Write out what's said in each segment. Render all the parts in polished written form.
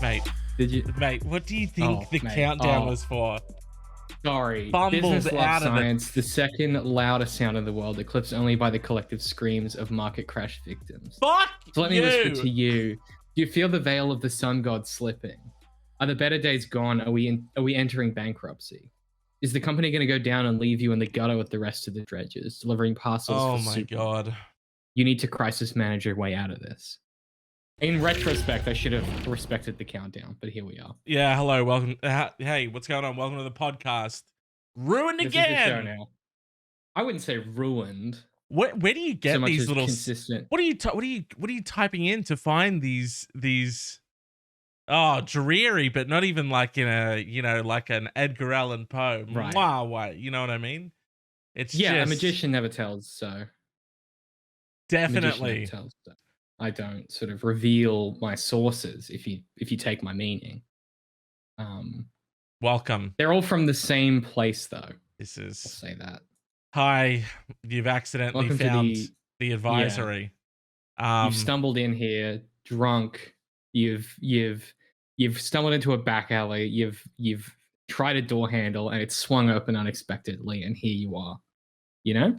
Mate, Did you? what do you think Oh, the mate. countdown Oh. was for? Sorry. Fumbled Business Love out of it. Science, the second loudest sound in the world, eclipsed only by the collective screams of market crash victims. Fuck So let me whisper to you! you. Do you feel the veil of the sun god slipping? Are the better days gone? Are we entering bankruptcy? Is the company going to go down and leave you in the gutter with the rest of the dredges, delivering parcels Oh for my super? god. You need to crisis manage your way out of this. In retrospect, I should have respected the countdown, but here we are. Yeah, hello, welcome. Hey, what's going on? Welcome to the podcast. Ruined This again! is the show now. I wouldn't say ruined. Where do you get so much these as little consistent? What are you typing in to find these oh, dreary, but not even like in a, like an Edgar Allan Poe. Right. Mwah, you know what I mean? It's Yeah, just a magician never tells, so. definitely. Never tells, so. I don't sort of reveal my sources if you take my meaning. Welcome. They're all from the same place, though. This I'll is say that. Hi. You've accidentally Welcome to found the advisory. You've stumbled in here drunk. You've stumbled into a back alley. You've tried a door handle and it's swung open unexpectedly, and here you are. You know?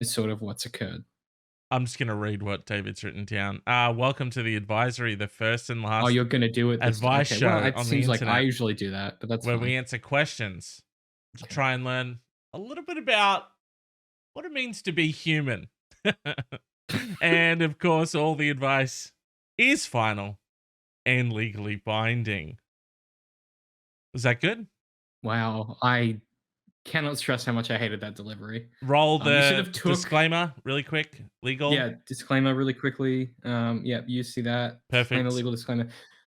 It's sort of what's occurred. I'm just gonna read what David's written down. Welcome to the advisory, the first and last. Oh, you're gonna do it. Advice show well, it on seems the like internet, I usually do that, but that's where fine. we answer questions to try and learn a little bit about what it means to be human. And of course, all the advice is final and legally binding. Was that good? Wow, I cannot stress how much I hated that delivery. Roll You should the have took- disclaimer really quick. Legal. Yeah, disclaimer really quickly. Yeah, you see that. Perfect. Disclaimer, legal disclaimer.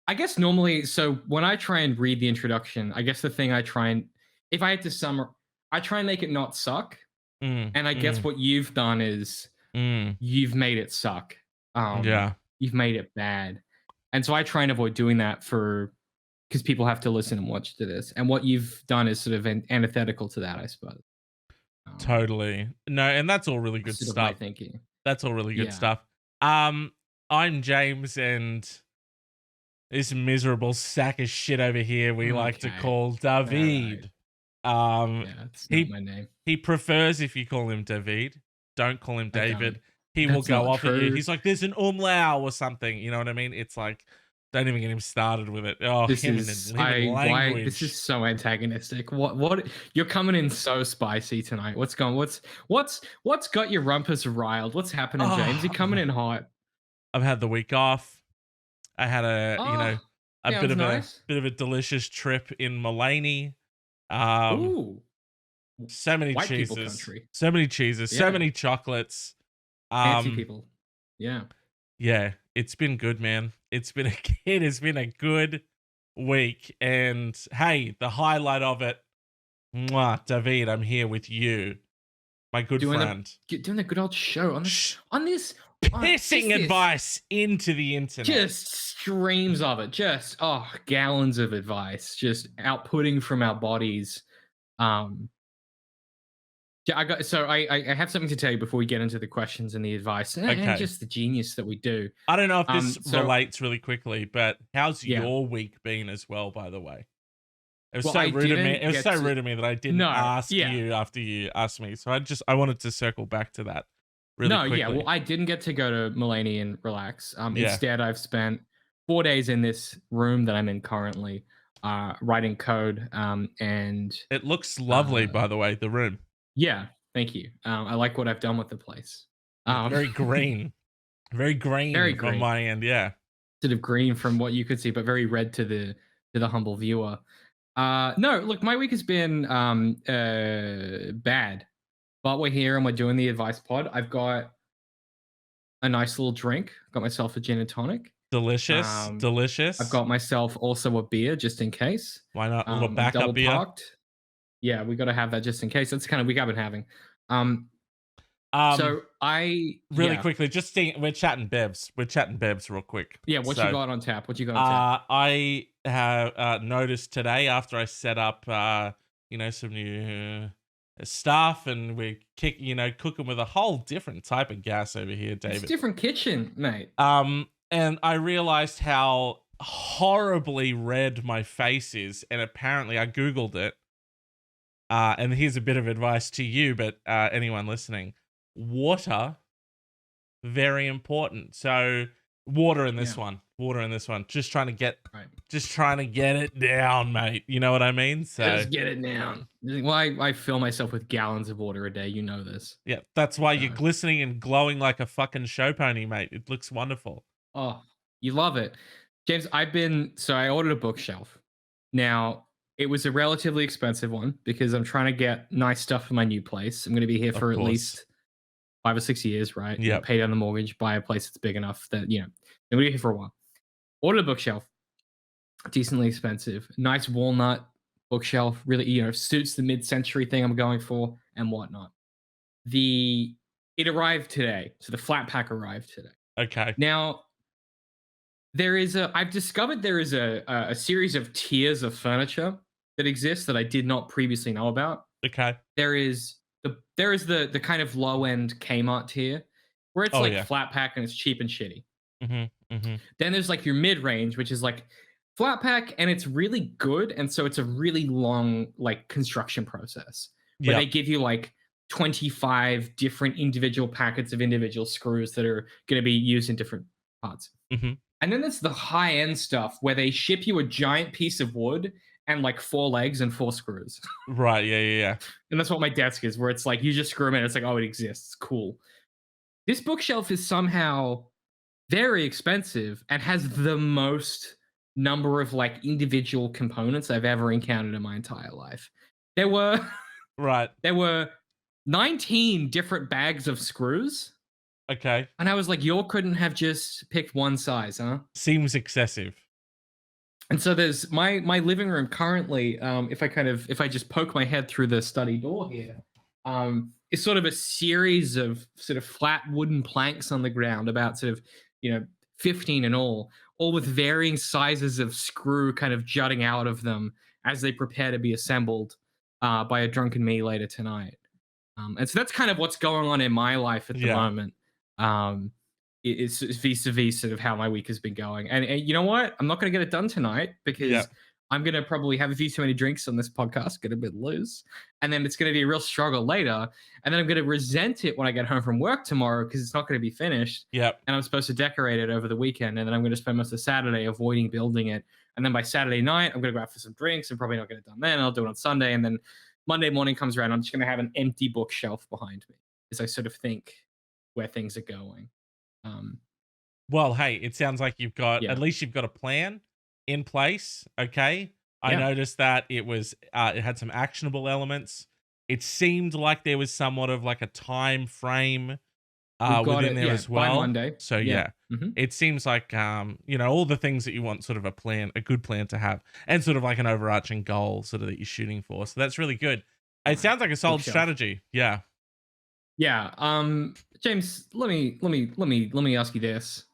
I guess normally, so when I try and read the introduction, I guess the thing I try and, if I had to I try and make it not suck. And I guess what you've done is you've made it suck. Yeah. You've made it bad. And so I try and avoid doing that because people have to listen and watch to this. And what you've done is sort of antithetical to that, I suppose. Totally. No, and that's all really good sort of my stuff. thinking. That's all really good Yeah. stuff. I'm James, and this miserable sack of shit over here we like to Okay. call David. Yeah, it's not my name. He prefers if you call him David. Don't call him I David. don't. He will That's go not off at you. true. He's like, there's an umlau or something. You know what I mean? It's like, don't even get him started with it. Oh, This him is and his language. this is so antagonistic. What you're coming in so spicy tonight. What's got your rumpus riled? What's happening, James? You're coming in hot. I've had the week off. I had a bit of a delicious trip in Mulaney. Ooh. So many White people cheeses. country. So many cheeses. So Yeah. many chocolates. Fancy people. Yeah. Yeah, it's been good, man. It has been a good week. And hey, the highlight of it, mwah, David, I'm here with you, my good friend. Doing the good old show on this Pissing advice into the internet. Just streams of it. Just gallons of advice. Just outputting from our bodies. Yeah, I have something to tell you before we get into the questions and the advice and just the genius that we do. I don't know if this relates really quickly, but how's your week been as well, by the way? It was so rude of me. It was so rude of me that I didn't ask you after you asked me. So I wanted to circle back to that really quickly. Yeah, well, I didn't get to go to Mulaney and relax. Instead, I've spent 4 days in this room that I'm in currently, writing code. And it looks lovely, by the way, the room. Yeah, thank you. I like what I've done with the place. Very green. Very green on my end, yeah. Sort of green from what you could see, but very red to the humble viewer. No, look, my week has been bad. But we're here and we're doing the advice pod. I've got a nice little drink. Got myself a gin and tonic. Delicious. Delicious. I've got myself also a beer just in case. Why not? A little backup beer. Parked. Yeah, we got to have that just in case. That's kind of week I've been having. So I really quickly, just seeing, we're chatting bevs. We're chatting bevs real quick. Yeah, what you got on tap? What you got on tap? I have noticed today after I set up, some new stuff, and we're cooking with a whole different type of gas over here, David. It's a different kitchen, mate. And I realized how horribly red my face is, and apparently I googled it. And here's a bit of advice to you, but anyone listening: water, very important. So water in this Yeah. one, water in this one. Just trying to get, Right. just trying to get it down, mate. You know what I mean? So Just get it down. Well, I fill myself with gallons of water a day. You know this. yeah, that's why you're So, glistening and glowing like a fucking show pony, mate. It looks wonderful. oh, you love it. James, I ordered a bookshelf. Now, it was a relatively expensive one because I'm trying to get nice stuff for my new place. I'm going to be here Of for at course. least 5 or 6 years, right? You know, Yep. pay down the mortgage, buy a place that's big enough that, I'm going to be here for a while. Ordered a bookshelf, decently expensive, nice walnut bookshelf, really, suits the mid-century thing I'm going for and whatnot. It arrived today. So the flat pack arrived today. Okay. Now, I've discovered there is a series of tiers of furniture that exists that I did not previously know about. Okay. There is the kind of low end Kmart tier where it's Oh, like yeah. flat pack and it's cheap and shitty. Mm-hmm. Then there's like your mid range, which is like flat pack and it's really good, and so it's a really long like construction process where they give you like 25 different individual packets of individual screws that are going to be used in different parts. Mm-hmm. And then there's the high end stuff where they ship you a giant piece of wood and like 4 legs and 4 screws. Right. Yeah. And that's what my desk is, where it's like you just screw them in. It's like, oh, it exists. Cool. This bookshelf is somehow very expensive and has the most number of like individual components I've ever encountered in my entire life. There were Right. 19 different bags of screws. Okay. And I was like, you couldn't have just picked one size, huh? Seems excessive. And so there's my living room currently. If I just poke my head through the study door here, is sort of a series of sort of flat wooden planks on the ground, about sort of 15 in all with varying sizes of screw kind of jutting out of them as they prepare to be assembled by a drunken me later tonight. And so that's kind of what's going on in my life at the moment. It's vis-a-vis sort of how my week has been going. And you know what? I'm not going to get it done tonight because I'm going to probably have a few too many drinks on this podcast, get a bit loose. And then it's going to be a real struggle later. And then I'm going to resent it when I get home from work tomorrow because it's not going to be finished. Yep. And I'm supposed to decorate it over the weekend. And then I'm going to spend most of Saturday avoiding building it. And then by Saturday night, I'm going to go out for some drinks and probably not get it done then. I'll do it on Sunday. And then Monday morning comes around, I'm just going to have an empty bookshelf behind me as I sort of think where things are going. Well, hey, it sounds like you've got, Yeah. at least you've got a plan in place. Okay. I Yeah. noticed that it had some actionable elements. It seemed like there was somewhat of like a time frame within there as well. By Monday. So Mhm. it seems like, all the things that you want, sort of a good plan to have, and sort of like an overarching goal sort of that you're shooting for. So that's really good. It sounds like a solid Bookshelf. strategy. Yeah. Yeah. James, let me ask you this.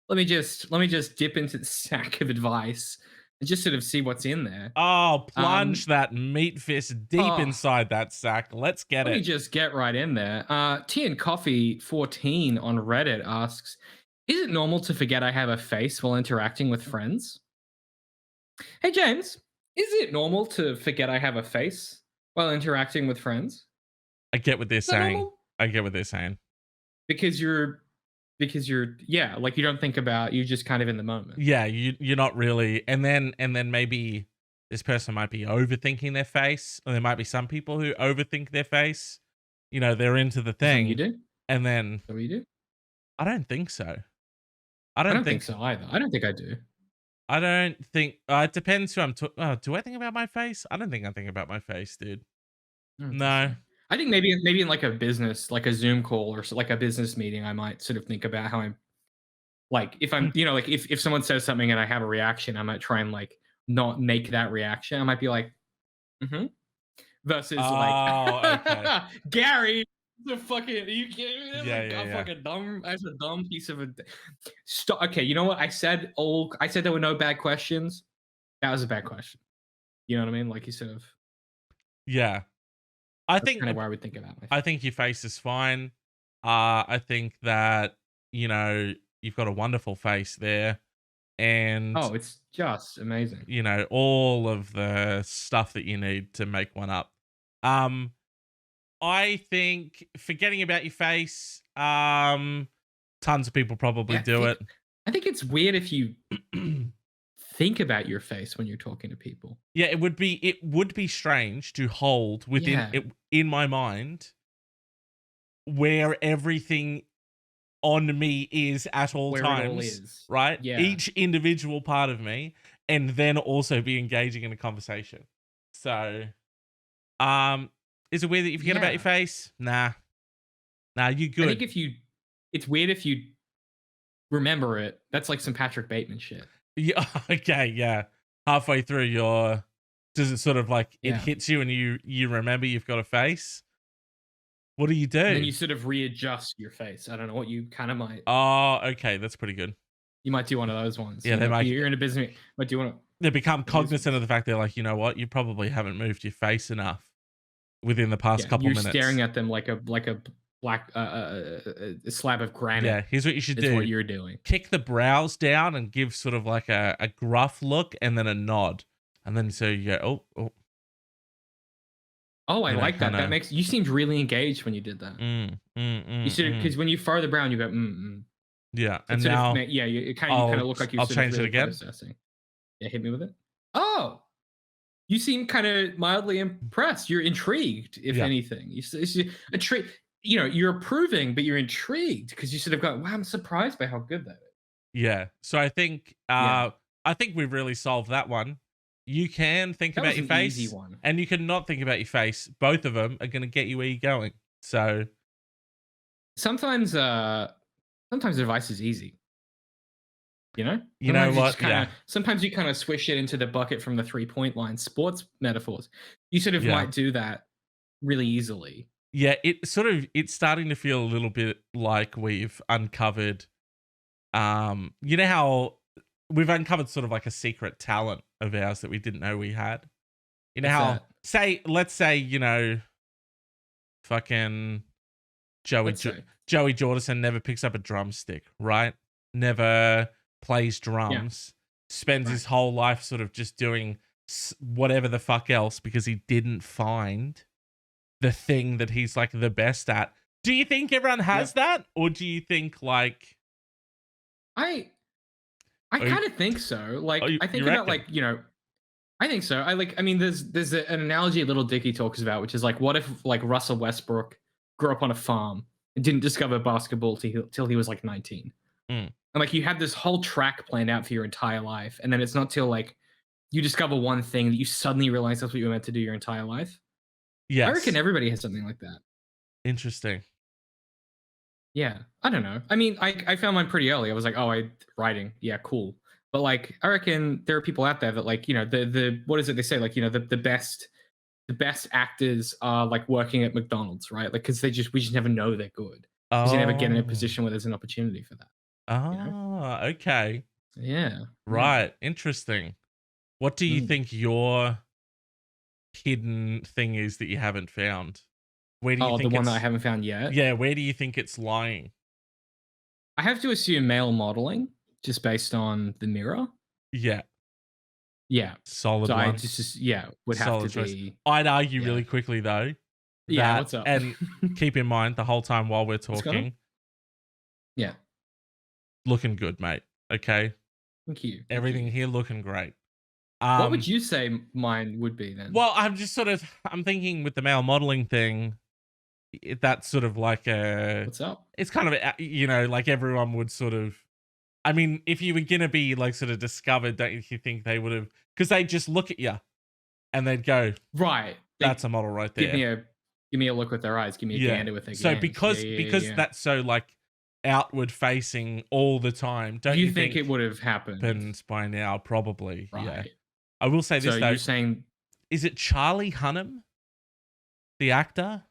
Let me just dip into the sack of advice and just sort of see what's in there. Oh, plunge that meat fist deep inside that sack. Let's get Let me it. just get right in there. Tea and Coffee 14 on Reddit asks, is it normal to forget I have a face while interacting with friends? Hey James, is it normal to forget I have a face while interacting with friends? I get what they're Is that saying. normal? I get what they're saying. Because you're like you don't think about, you're just kind of in the moment. Yeah, you're not really, and then maybe this person might be overthinking their face, or there might be some people who overthink their face. They're into the thing. You do? And then Is that what you do? I don't think so. I don't think so either. I don't think I do. I don't think it depends who I'm talking. Do I think about my face? I don't think I think about my face, dude. No. I think maybe in like a business, like a Zoom call or like a business meeting, I might sort of think about how I'm like, if I'm, like if someone says something and I have a reaction, I might try and like not make that reaction. I might be like, versus like, okay. Gary, the fucking, are you kidding me? Yeah. Fucking dumb. That's a dumb piece of a. Stop. Okay, you know what? I said there were no bad questions. That was a bad question. You know what I mean? Like you sort of. Yeah. I That's think kind of where I would think about my face. I think your face is fine. I think that, you've got a wonderful face there. and Oh, it's just amazing. you know, all of the stuff that you need to make one up. Um, I think forgetting about your face, tons of people probably Yeah, do it. I think it's weird if you think about your face when you're talking to people. Yeah, it would be strange to hold within Yeah, it in my mind where everything on me is at all where it all times, is. right? Yeah. Each individual part of me, and then also be engaging in a conversation. So, um, is it weird that you forget about your Yeah. face? Nah, nah, you I think good. it's weird if you remember it. That's like some Patrick Bateman shit. Yeah, okay, yeah. Halfway through your, does it sort of like it Yeah. hits you and you remember you've got a face? What do you And then do? you sort of readjust your face. I don't know what you kind of might. Oh, okay, that's pretty good. You might do one of those ones. Yeah, You they know, might you're in a business. Might do one. they become It is. cognizant of the fact they're like, you know what, you probably haven't moved your face enough within the past Yeah, couple you're minutes. staring at them like a black a slab of granite. Yeah, here's what you should Is do. what you're doing. Kick the brows down and give sort of like a gruff look and then a nod. And then so you go, oh, Oh, I You know, like that. kinda- That makes you seemed really engaged when you did that. You should mm. because when you furrow the brown, you go Yeah, It and sort now of yeah, you kind of look like you're I'll sort change of it really again. processing. Yeah, hit me with it. Oh, you seem kind of mildly impressed. You're intrigued, if Yeah. anything. It's you know, you're approving, but you're intrigued because you sort of go, "Wow, I'm surprised by how good that is." Yeah. So I think Yeah. we've really solved that one. You can think That about was your an face, easy one. and you can not think about your face. Both of them are going to get you where you're going. So Sometimes advice is easy. You know? You know Sometimes what? just kinda, Yeah. Sometimes you kind of swish it into the bucket from the 3-point line. Sports metaphors. You sort of Yeah. might do that really easily. yeah, it's starting to feel a little bit like we've uncovered. You know how we've uncovered sort of like a secret talent of ours that we didn't know we had. You know What's that? let's say, you know, fucking Joey Let's say. Joey Jordison never picks up a drumstick, right? Never plays drums. Spends Right. his whole life sort of just doing whatever the fuck else because he didn't find the thing that he's like the best at. Do you think everyone has that, or do you think like I you- kind of think so. Like you I think reckon? about like, you know, I think so. I mean there's an analogy Little Dicky talks about, which is like, what if like Russell Westbrook grew up on a farm and didn't discover basketball till he was like 19. Mm. And like you had this whole track planned out for your entire life, and then it's not till like you discover one thing that you suddenly realize that's what you were meant to do your entire life. yes? I reckon everybody has something like that. Interesting. Yeah, I don't know. I mean, I found mine pretty early. I was like, oh, writing, yeah, cool. But like, I reckon there are people out there that like, you know, the what is it they say? Like, you know, the best actors are like working at McDonald's, right? Like, because we just never know they're good because you never get in a Oh. position where there's an opportunity for that. Ah, okay. Yeah. Right. Interesting. What do you Mm. think your hidden thing is that you haven't found? Where do you Oh, think the one that I it's- haven't found yet. Yeah, where do you think it's lying? I have to assume male modeling, just based on the mirror. Yeah, Yeah. solid So one. I just would have Solid to choice. be. I'd argue yeah. really quickly though. Yeah. that- What's up? And keep in mind the whole time while we're What's going on? talking, Yeah. looking good, mate. Okay, Thank you. everything here looking great. What would you say mine would be then? Well, I'm thinking with the male modeling thing, that's sort of like What's up? it's kind of, you know, like everyone would sort of, I mean, if you were going to be like sort of discovered, don't you think they would have, because they'd just look at you and they'd go, Right. They that's a model right there. give me a look with their eyes. Give me a Yeah. gander with their So glands. because Yeah. that's so like outward facing all the time, don't Do you you think it would have happened? happened by now? Probably. Right. Yeah. I will say this So though. you're saying, Is it Charlie Hunnam, the actor?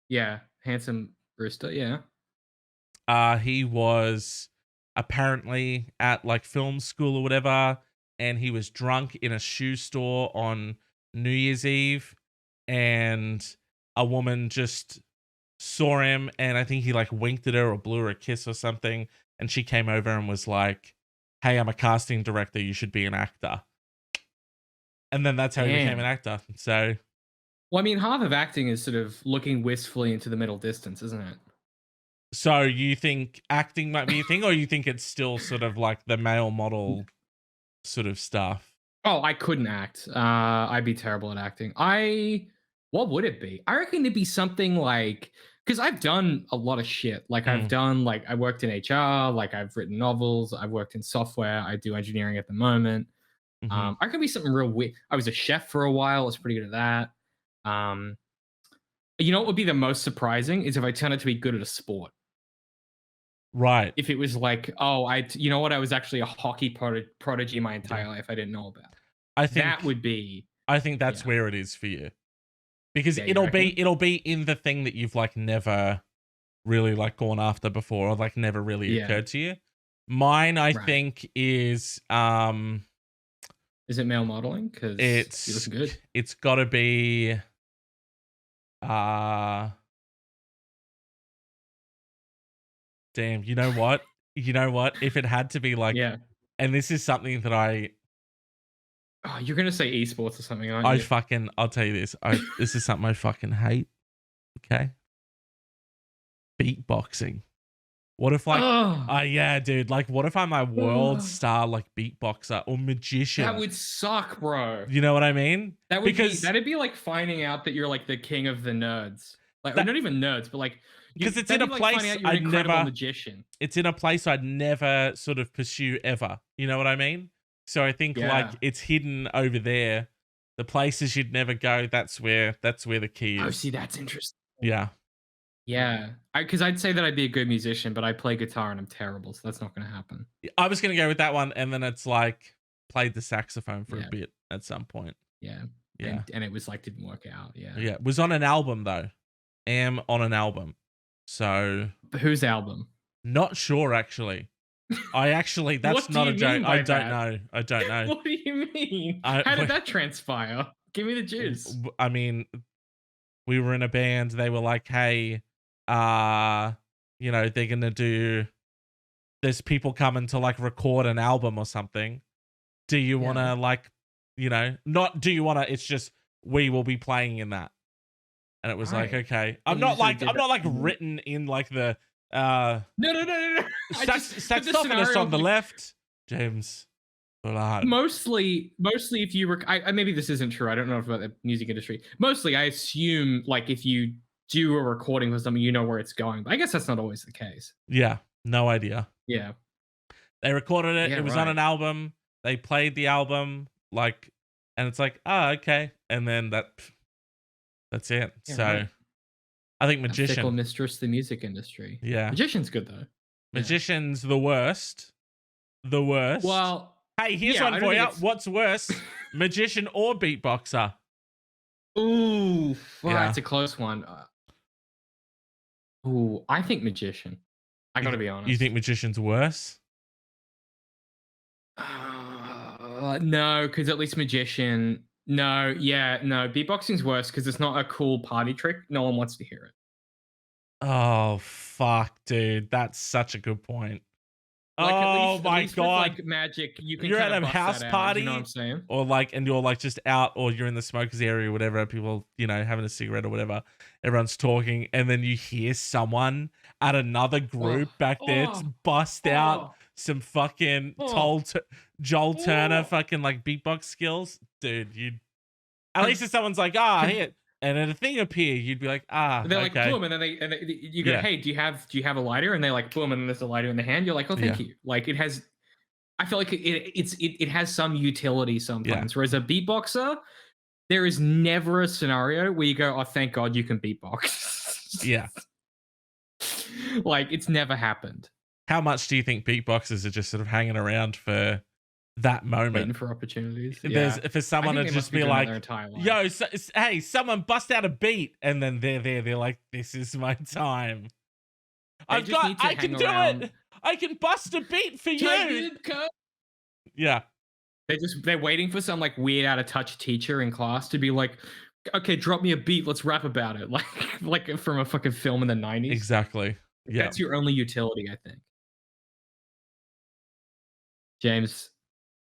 yeah, handsome rooster, yeah. He was apparently at like film school or whatever, and he was drunk in a shoe store on New Year's Eve, and a woman just saw him, and I think he like winked at her or blew her a kiss or something, and she came over and was like, hey, I'm a casting director, you should be an actor. And then that's how he became Damn. an actor. So Well, I mean, half of acting is sort of looking wistfully into the middle distance, isn't it? so you think acting might be a thing, or you think it's still sort of like the male model sort of stuff? Oh, I couldn't act. I'd be terrible at acting. What would it be? I reckon it'd be something like, because I've done a lot of shit. Like I've done, like I worked in HR, like I've written novels, I've worked in software, I do engineering at the moment. Mhm. I could be something real weird. I was a chef for a while. I was pretty good at that. You know what would be the most surprising is if I turned out to be good at a sport. Right. If it was like, oh, you know what, I was actually a hockey prodigy my entire life. I didn't know about. I think That would be. I think that's yeah. where it is for you. Because Yeah, you it'll reckon? be in the thing that you've like never really like gone after before, or like never really Yeah. occurred to you. Mine, I Right. think, is Is it male modeling? Because you're it's looking good. it's gotta be uh damn, you know what? You know what? If it had to be like, Yeah. and this is something that Oh, you're gonna say esports or something, aren't you? I'll tell you this. This is something I fucking hate. Okay? Beatboxing. What if like Oh, yeah, dude, like what if I'm a world star like beatboxer or magician? that would suck, bro. You know what I mean? Because That'd be like finding out that you're like the king of the nerds. Like, or that, not even nerds, but like because it's in that'd a be like finding place out you're an incredible magician. it's in a place I'd never sort of pursue ever. You know what I mean? So I think like Yeah. it's hidden over there. The places you'd never go, that's where the key Oh, is. see, that's interesting. Yeah. Yeah, because I'd say that I'd be a good musician, but I play guitar and I'm terrible, so that's not gonna happen. I was gonna go with that one, and then it's like played the saxophone for a Yeah. bit at some point. Yeah. Yeah. And it was like didn't work out. Yeah. Yeah. Was on an album though. Am on an album. So But whose album? not sure actually. That's What do not you a joke. mean by I don't that? know. I don't know. What do you mean? I- How did that transpire? Give me the juice. I mean, we were in a band. They were like, "Hey, you know, they're gonna do. There's people coming to like record an album or something. Do you want to like, you know, not do you want to? It's just we will be playing in that." And it was like, Right. okay, And you just sort of did I'm not like that. written in like the No. I saxophonist on the left, James Bullard. Mostly if you maybe this isn't true. I don't know about the music industry. Mostly, I assume like if you do a recording with something, you know where it's going. But I guess that's not always the case. Yeah, no idea. Yeah. They recorded it. Yeah, It was on right. an album. They played the album, like, and it's like, okay, and then that's it. Yeah, So right. I think A fickle magician. mistress, the music industry. Yeah, Magician's good though. magician's the worst. The worst. Well, hey, here's yeah, I one don't for you. think it's- What's worse, magician or beatboxer? ooh, well, Yeah. that's a close one. Ooh, I think magician. I gotta be honest. You think magician's worse? No, because at least magician. No, yeah, no. Beatboxing's worse because it's not a cool party trick. No one wants to hear it. Oh fuck, dude, that's such a good point. Like, oh at my least god, with, like magic, you can. you're kind at of a bust house that out, party, you know what I'm saying? or like, and you're like just out, or you're in the smokers area, or whatever. People, you know, having a cigarette or whatever. Everyone's talking, and then you hear someone at another group back there bust out some fucking Joel Turner fucking like beatbox skills, dude. You'd at least if someone's like, here, and then a thing appear, you'd be like, They're like okay. boom, and then you go, hey, do you have a lighter? And they like boom, and then there's a lighter in the hand. You're like, oh, thank you. Like it has, I feel like it has some utility sometimes. Whereas a beatboxer, there is never a scenario where you go, oh, thank God you can beatbox. Yeah. Like it's never happened. How much do you think beatboxers are just sort of hanging around for that moment, waiting for opportunities? There's for someone to just be like, yo, hey, someone bust out a beat, and then they're there, they're like, this is my time. I can do it. I can bust a beat for you. Yeah. They're waiting for some like weird out of touch teacher in class to be like, okay, drop me a beat, let's rap about it. Like from a fucking film in the 90s. Exactly. Yeah. That's your only utility, I think. James,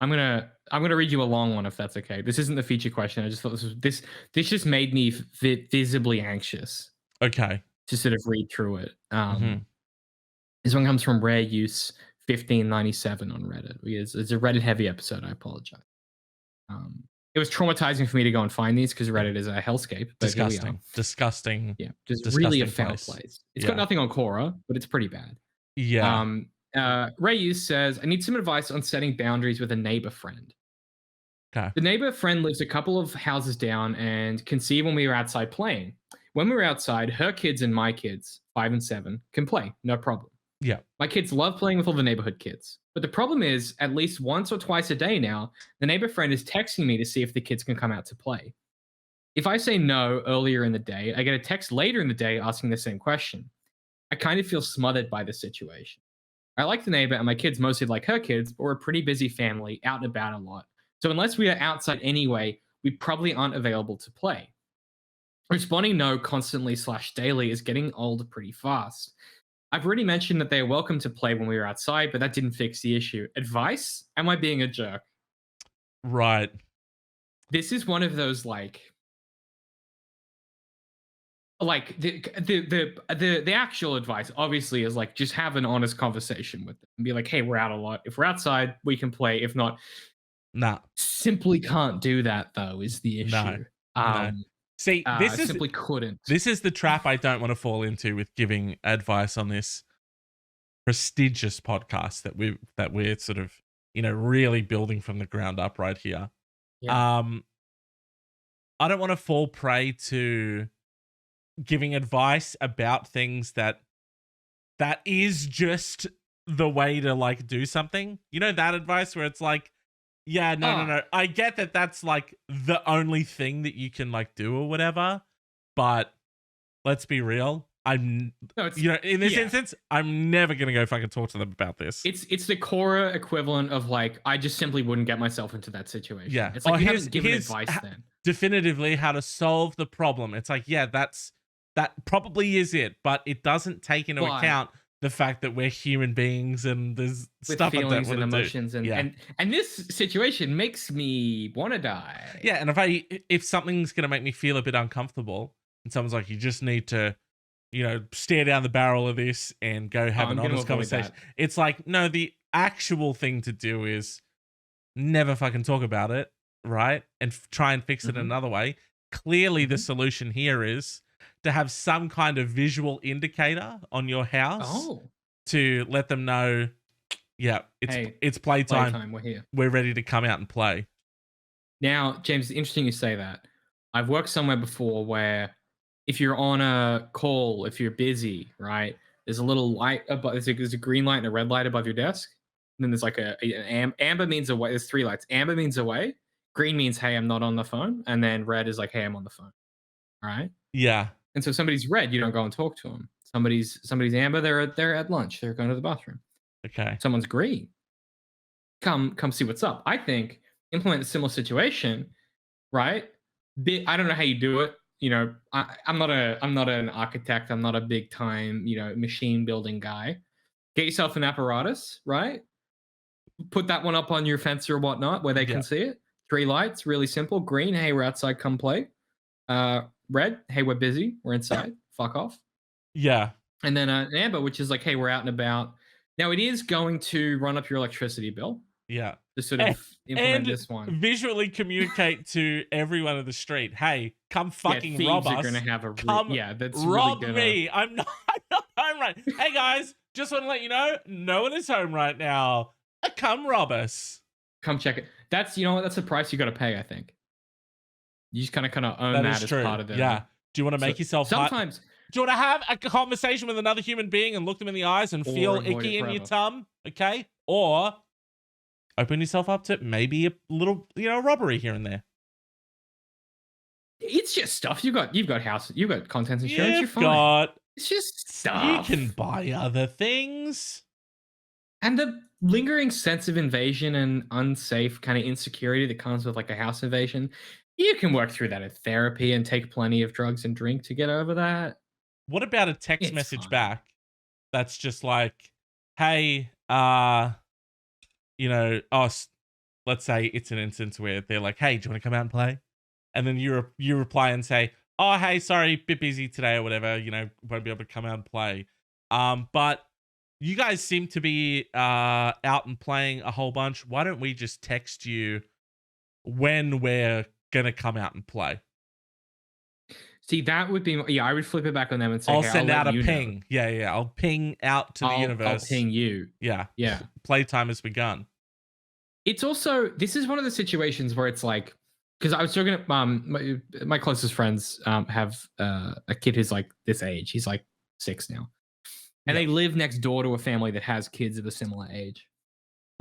I'm gonna read you a long one if that's okay. This isn't the feature question. I just thought this just made me visibly anxious Okay. to sort of read through it. Mhm. This one comes from Rare Use 1597 on Reddit. It's a Reddit heavy episode. I apologize. It was traumatizing for me to go and find these because Reddit is a hellscape. But here we are. Disgusting. Yeah, just disgusting really a foul place. place. It's Yeah. got nothing on Quora, but it's pretty bad. Yeah. Ray Use says, I need some advice on setting boundaries with a neighbor friend. Okay. The neighbor friend lives a couple of houses down and can see when we were outside playing. When we were outside, her kids and my kids, 5 and 7, can play, no problem. Yeah. My kids love playing with all the neighborhood kids. But the problem is, at least once or twice a day now, the neighbor friend is texting me to see if the kids can come out to play. If I say no earlier in the day, I get a text later in the day asking the same question. I kind of feel smothered by the situation. I like the neighbor and my kids mostly like her kids, but we're a pretty busy family, out and about a lot. So unless we are outside anyway, we probably aren't available to play. Responding no constantly / daily is getting old pretty fast. I've already mentioned that they are welcome to play when we were outside, but that didn't fix the issue. Advice? Am I being a jerk? Right. This is one of those like the actual advice obviously is like just have an honest conversation with them and be like, hey, we're out a lot. If we're outside, we can play. If not, nah. Simply can't do that though, is the issue. No. See, this is simply couldn't. This is the trap I don't want to fall into with giving advice on this prestigious podcast that we're sort of, really building from the ground up right here. Yeah. I don't want to fall prey to giving advice about things that is just the way to like do something. You know, that advice where it's like, yeah, no. I get that that's like the only thing that you can like do or whatever, but let's be real. In this instance, I'm never gonna go fucking talk to them about this. It's the Quora equivalent of like, I just simply wouldn't get myself into that situation. Yeah, it's like you haven't given advice then. Definitively, how to solve the problem. It's like, yeah, that probably is it, but it doesn't take into account the fact that we're human beings and there's with stuff feelings that and emotions and this situation makes me want to die. Yeah, and if something's gonna make me feel a bit uncomfortable, and someone's like, you just need to, stare down the barrel of this and go have an honest conversation. It's like, no, the actual thing to do is never fucking talk about it, right? And try and fix it another way. Clearly, the solution here is to have some kind of visual indicator on your house to let them know, yeah, it's playtime. We're here. We're ready to come out and play. Now, James, it's interesting you say that. I've worked somewhere before where if you're on a call, if you're busy, right, there's a little light above, there's a green light and a red light above your desk. And then there's like an amber means away. There's 3 lights. Amber means away. Green means, hey, I'm not on the phone. And then red is like, hey, I'm on the phone. All right. Yeah. And so somebody's red, you don't go and talk to them. Somebody's amber, they're at lunch. They're going to the bathroom. Okay. Someone's green. Come see what's up. I think implement a similar situation, right? I don't know how you do it. I'm not an architect. I'm not a big time, machine building guy. Get yourself an apparatus, right? Put that one up on your fence or whatnot where they can see it. 3 lights, really simple. Green, hey, we're outside, come play. Red, hey, we're busy, we're inside, fuck off. Yeah. And then an amber, which is like, hey, we're out and about. Now it is going to run up your electricity bill. Yeah. To sort of implement this one. Visually communicate to everyone in the street, hey, come fucking rob us. Are gonna have that's rob really me. I'm not home right. Hey guys, just want to let you know, no one is home right now. Come rob us. Come check it. That's that's the price you got to pay. I think you just kind of own that as part of it. Yeah. Do you want to make yourself sometimes? Do you want to have a conversation with another human being and look them in the eyes and feel icky in your tum? Okay, or open yourself up to maybe a little, robbery here and there. It's just stuff. You've got house. You've got contents insurance. You're fine. It's just stuff. You can buy other things. And the lingering sense of invasion and unsafe kind of insecurity that comes with like a house invasion, you can work through that in therapy and take plenty of drugs and drink to get over that. What about a text message back that's just like, hey, let's say it's an instance where they're like, "Hey, do you want to come out and play?" And then you reply and say, "Oh, hey, sorry, bit busy today or whatever. Won't be able to come out and play." But you guys seem to be out and playing a whole bunch. Why don't we just text you when we're gonna come out and play? See, that would be I would flip it back on them and say, I'll "Hey, send I'll out let a you know. ping. Yeah. I'll ping out to the I'll universe. ping you." Yeah. Yeah. Playtime has begun. It's also this is one of the situations where it's like because I was talking to my closest friends have a kid who's like this age. He's like 6 now. And Yeah. they live next door to a family that has kids of a similar age.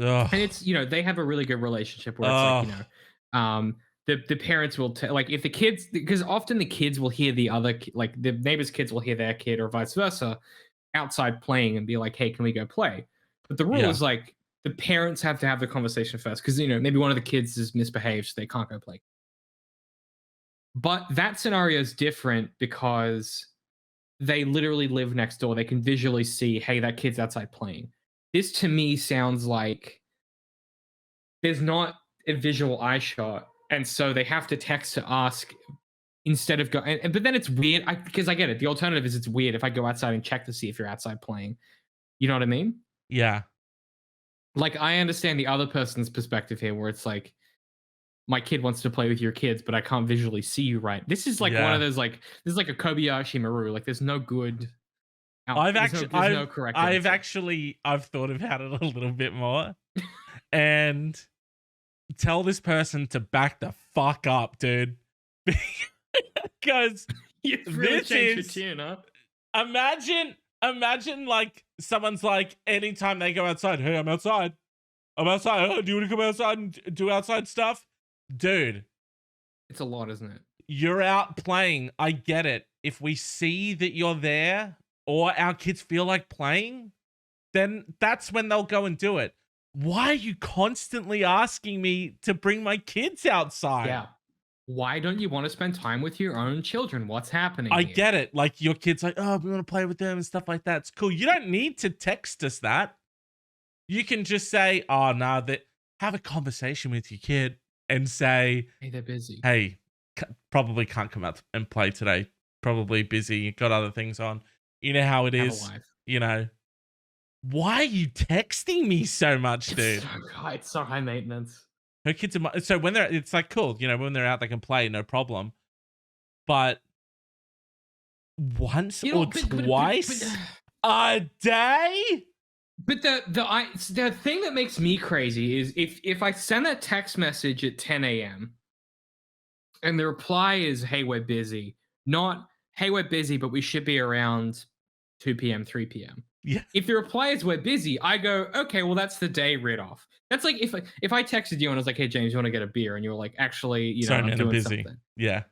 Ugh. And it's they have a really good relationship where it's like the parents will like if the kids because often the kids will hear the other like the neighbors' kids will hear their kid or vice versa outside playing and be like, "Hey, can we go play?" But the rule Yeah. is like the parents have to have the conversation first because maybe one of the kids is misbehaved, so they can't go play. But that scenario is different because they literally live next door. They can visually see, "Hey, that kid's outside playing." This to me sounds like there's not a visual eye shot, and so they have to text to ask instead of go. But then it's weird because I get it. The alternative is it's weird if I go outside and check to see if you're outside playing. You know what I mean? Yeah. Like I understand the other person's perspective here, where it's like my kid wants to play with your kids, but I can't visually see you. Right? This is like one Yeah. of those like this is like a Kobayashi Maru. Like there's no good. I've correct answer. I've thought about it a little bit more and tell this person to back the fuck up, dude. Because You've really this changed is your tune, huh? imagine like someone's like anytime they go outside, "Hey, I'm outside. Oh, do you want to come outside and do outside stuff?" Dude, It's a lot, isn't it? you're out playing. I get it. If we see that you're there or our kids feel like playing, then that's when they'll go and do it. Why are you constantly asking me to bring my kids outside? Yeah. Why don't you want to spend time with your own children? What's happening? I here? get it. Like your kid's like, "Oh, we want to play with them and stuff like that." It's cool. You don't need to text us that. You can just say, "Oh, no, have a conversation with your kid and say, Hey, they're busy. hey, probably can't come out and play today. Probably busy. Got other things on. You know how it Have a is. life. Why are you texting me so much, dude?" It's so high maintenance. Her kids are so when it's like cool, when they're out they can play, no problem. But once or twice a day? But the thing that makes me crazy is if I send a text message at 10 a.m. and the reply is, "Hey, we're busy," not, "Hey, we're busy, but we should be around 2 p.m., 3 p.m." Yeah. If the reply is, "We're busy," I go, "Okay, well, that's the day writ off." That's like if I texted you and I was like, "Hey, James, you want to get a beer?" And you were like, "Actually, Sorry, I'm man, doing busy. something." Yeah.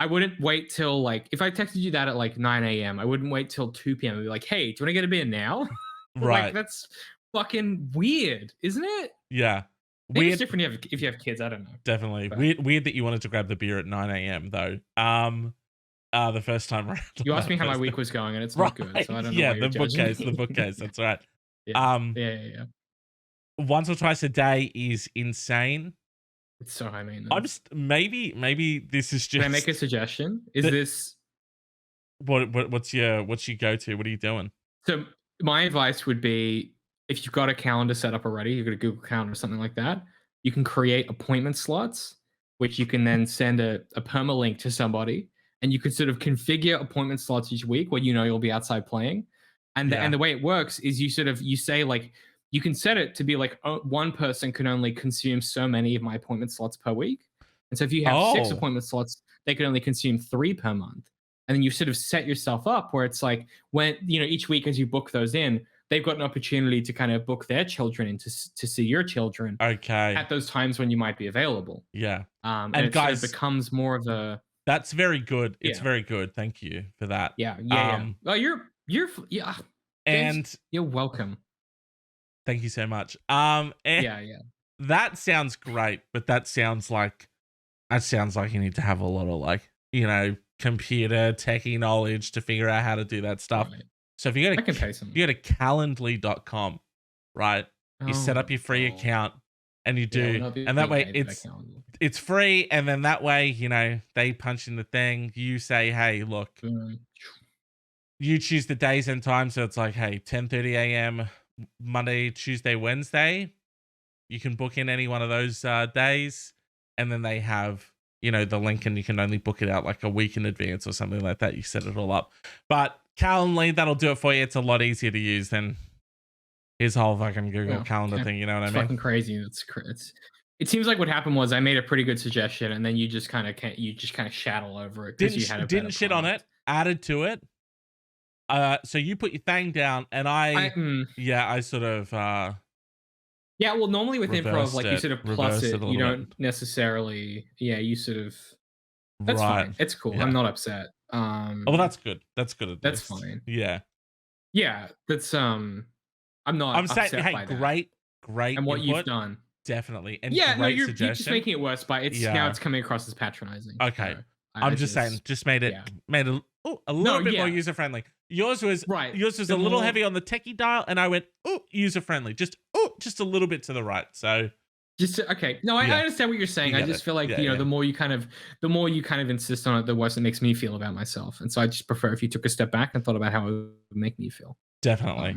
I wouldn't wait till like if I texted you that at like 9 a.m. I wouldn't wait till 2 p.m. I'd be like, "Hey, do you want to get a beer now?" Right. Like that's fucking weird, isn't it? Yeah. Maybe it's different if you have kids. I don't know. Definitely. But Weird that you wanted to grab the beer at 9 a.m. though. The first time around. You asked me how my week was going, and it's not good. So I don't know. Yeah, why you're the judging bookcase. me. The bookcase. That's right. Yeah. Once or twice a day is insane. It's so high maintenance. I'm just maybe this is just. Can I make a suggestion? Is this what's your go-to? What are you doing? so? My advice would be if you've got a calendar set up already, you've got a Google Calendar or something like that. You can create appointment slots, which you can then send a permalink to somebody, and you could sort of configure appointment slots each week where you'll be outside playing. And the way it works is you say like you can set it to be like one person can only consume so many of my appointment slots per week. And so if you have 6 appointment slots, they can only consume 3 per month. And then you sort of set yourself up where it's like when each week as you book those in, they've got an opportunity to kind of book their children in to see your children. Okay. At those times when you might be available. Yeah. And it guys, sort of becomes more of a. That's very good. It's very good. Thank you for that. Yeah. Well, you're yeah. And you're welcome. Thank you so much. Yeah. That sounds great, but that sounds like you need to have a lot of computer techie knowledge to figure out how to do that stuff. Right. So if you go to I can pay some. you go to calendly.com, right? You set up your free Oh, account and you yeah, we're do, not and that being way paid for that account. it's free, and then that way, you know, they punch in the thing, you say, hey, look, Mm. you choose the days and times, so it's like, hey, 10:30 a.m. Monday, Tuesday, Wednesday. You can book in any one of those days, and then they have, you know, the link, and you can only book it out like a week in advance or something like that. You set it all up. But Calendly, that'll do it for you. It's a lot easier to use than his whole fucking Google Yeah, Calendar okay. thing. You know what I It's mean? fucking crazy. It's. It seems like what happened was I made a pretty good suggestion, and then you just kind of shadow over it because you had a better Didn't shit on it. product. Added to it. So you put your thing down, and I sort of Yeah, well, normally with improv, reversed like you it- sort of plus reversed it, it a you little don't necessarily. Yeah, you sort of. That's right. fine. It's cool. Yeah. I'm not upset. Oh, well, that's good. That's good. At That's least. fine. Yeah. Yeah, that's I'm not. I'm saying, upset hey, by that. great. And what input, you've done. definitely, and Yeah, no, great you're suggestion. just making it worse by it's now Yeah. it's coming across as patronizing. Okay. So I'm just saying, just made it a little bit more user friendly. Yours was right. Yours was The a little more- heavy on the techie dial, and I went user friendly, just a little bit to the right. So Okay. No, I understand what you're saying. You I get just it. feel like Yeah, the more you kind of insist on it, the worse it makes me feel about myself. And so I just prefer if you took a step back and thought about how it would make me feel. definitely,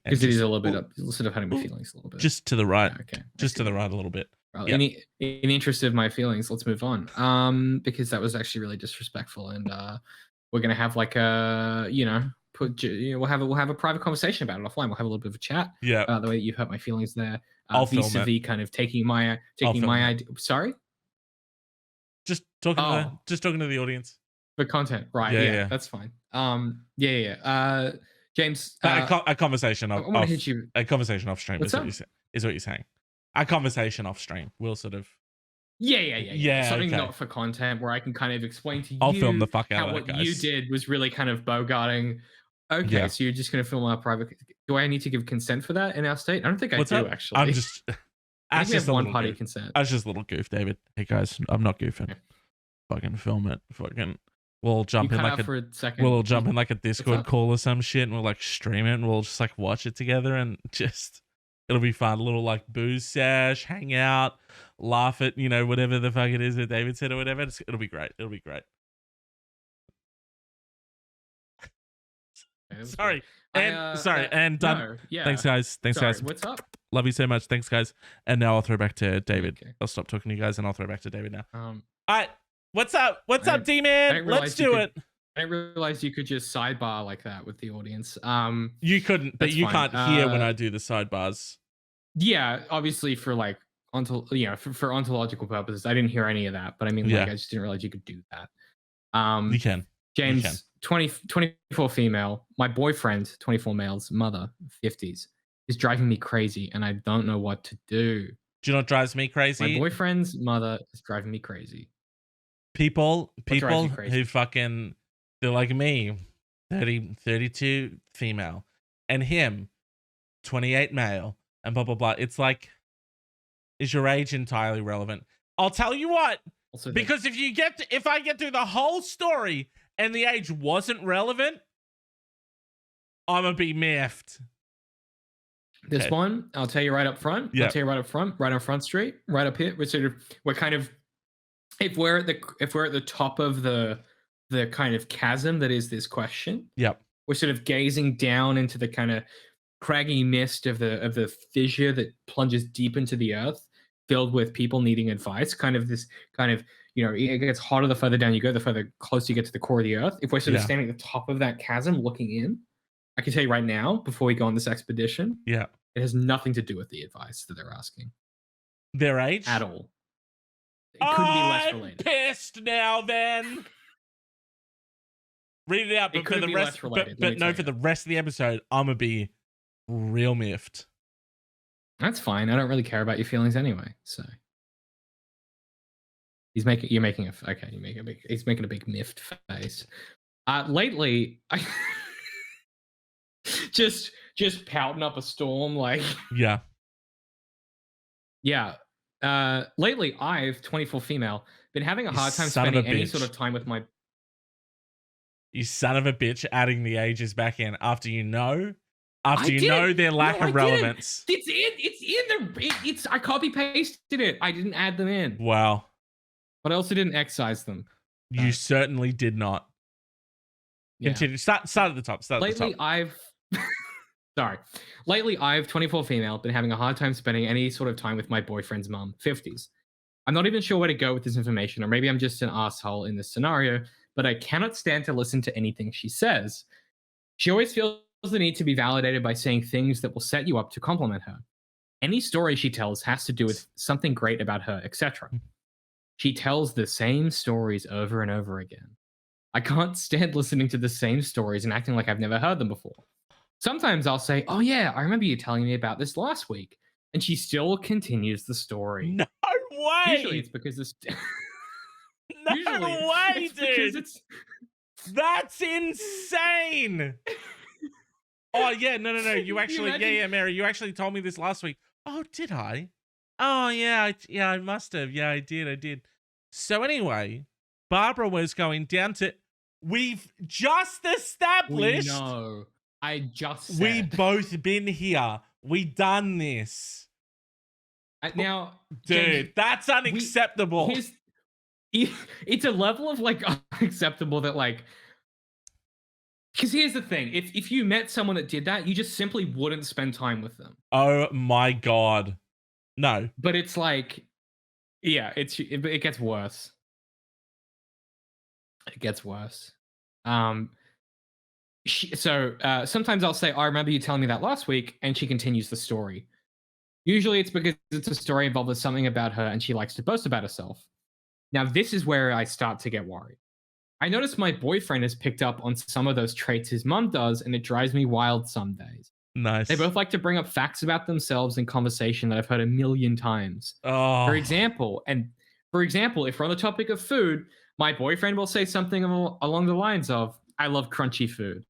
Because it is a little bit up, sort of hurting my feelings a little bit. just to the right. Yeah, okay. Just to the right a little bit. Well, in the interest of my feelings, let's move on. Because that was actually really disrespectful, and we're gonna have like a we'll have a private conversation about it offline. We'll have a little bit of a chat. Yeah. The way that you hurt my feelings there. I'll film it. Vis-a-vis kind of taking my idea. Sorry. Just talking to the audience. The content, right? Yeah, that's fine. James, a conversation I want to hit you. A conversation off stream What's is what you're saying. A conversation off stream. We'll sort of. Yeah. Something okay. not for content where I can kind of explain to you. I'll film the fuck out how of what that, guys. you did was really kind of bogarting. Okay, so you're just gonna film our private. Do I need to give consent for that in our state? I don't think I do. Actually, I'm just. I think we have one party goof. consent. That's just a little goof, David. Hey guys, I'm not goofing. Fucking film it. Fucking. We'll jump in like for a second. We'll jump in like a Discord call or some shit, and we'll like stream it, and we'll just like watch it together, and just it'll be fun. A little like booze sesh, hang out, laugh at whatever the fuck it is that David said or whatever. It'll be great. It'll be great. Sorry. And done. No, yeah. Thanks, guys. Guys. What's up? Love you so much. Thanks, guys. And now I'll throw back to David. Okay. I'll stop talking to you guys, and I'll throw back to David now. All right. What's up? What's up, D-Man? Let's do it. I didn't realize you could just sidebar like that with the audience. You couldn't, but you can't hear when I do the sidebars. Yeah, obviously for like for ontological purposes, I didn't hear any of that. But I mean, I just didn't realize you could do that. You can. James, you can. 24 female, my boyfriend, 24 males, mother, 50s, is driving me crazy, and I don't know what to do. Do you know what drives me crazy? My boyfriend's mother is driving me crazy. People who fucking, they're like me, 32 female, and him, 28 male, and blah, blah, blah. It's like, is your age entirely relevant? I'll tell you what, Also, because if I get through the whole story and the age wasn't relevant, I'm gonna be miffed. This one, I'll tell you right up front. Yeah. I'll tell you right up front, right on Front Street, right up here. We're kind of, if we're at the top of the kind of chasm that is this question. Yep. We're sort of gazing down into the kind of craggy mist of the fissure that plunges deep into the earth, filled with people needing advice. Kind of this kind of, it gets hotter the further down you go, the further closer you get to the core of the earth. If we're sort of standing at the top of that chasm looking in, I can tell you right now, before we go on this expedition, it has nothing to do with the advice that they're asking. Their age? At all. It couldn't be less related. I'm pissed now then. Read it out, but for the rest, for the rest of the episode, I'm gonna be real miffed. That's fine. I don't really care about your feelings anyway. So he's making a big miffed face. Lately, I just pouting up a storm, like lately, I've 24 female been having a hard time spending any sort of time with my. You son of a bitch, adding the ages back in after After you know their lack of relevance. It's I copy pasted it. I didn't add them in. Wow. But I also didn't excise them. You certainly did not. Continue. Start at the top. Lately, I've 24 female, been having a hard time spending any sort of time with my boyfriend's mum, 50s. I'm not even sure where to go with this information, or maybe I'm just an asshole in this scenario, but I cannot stand to listen to anything she says. She always feels the need to be validated by saying things that will set you up to compliment her. Any story she tells has to do with something great about her, etc. She tells the same stories over and over again. I can't stand listening to the same stories and acting like I've never heard them before. Sometimes I'll say, oh yeah, I remember you telling me about this last week. And she still continues the story. No way! Usually it's because this... No way, dude! That's insane! Oh, yeah, no. You actually... Yeah, Mary, you actually told me this last week. Oh, did I? Oh, yeah, I must have. Yeah, I did. So anyway, Barbara was going down to... We've just established... We know. I just said. We both been here. We done this. Now, dude, James, that's unacceptable. It's a level of like unacceptable that like... Because here's the thing. If you met someone that did that, you just simply wouldn't spend time with them. Oh my God. No. But it's like... Yeah, it gets worse. It gets worse. Sometimes I'll say, I remember you telling me that last week, and she continues the story. Usually it's because it's a story involved with something about her and she likes to boast about herself. Now, this is where I start to get worried. I notice my boyfriend has picked up on some of those traits his mum does, and it drives me wild some days. Nice. They both like to bring up facts about themselves in conversation that I've heard a million times. Oh. For example, if we're on the topic of food, my boyfriend will say something along the lines of, I love crunchy food.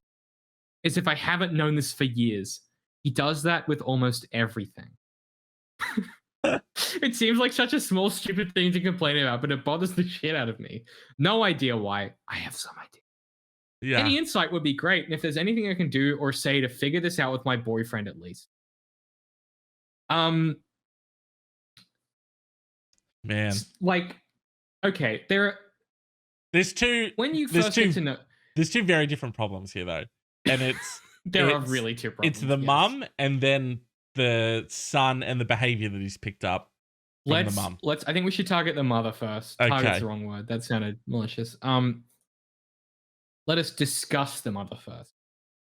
As if I haven't known this for years. He does that with almost everything. It seems like such a small, stupid thing to complain about, but it bothers the shit out of me. No idea why. I have some idea. Yeah. Any insight would be great, and if there's anything I can do or say to figure this out with my boyfriend at least. Man. Like, okay, there's two... When you first get to know... There's two very different problems here, though. And it's... There are really two problems. It's the mum and then the son and the behavior that he's picked up from the mum. I think we should target the mother first. Okay. Target's the wrong word. That sounded malicious. Let us discuss the mother first.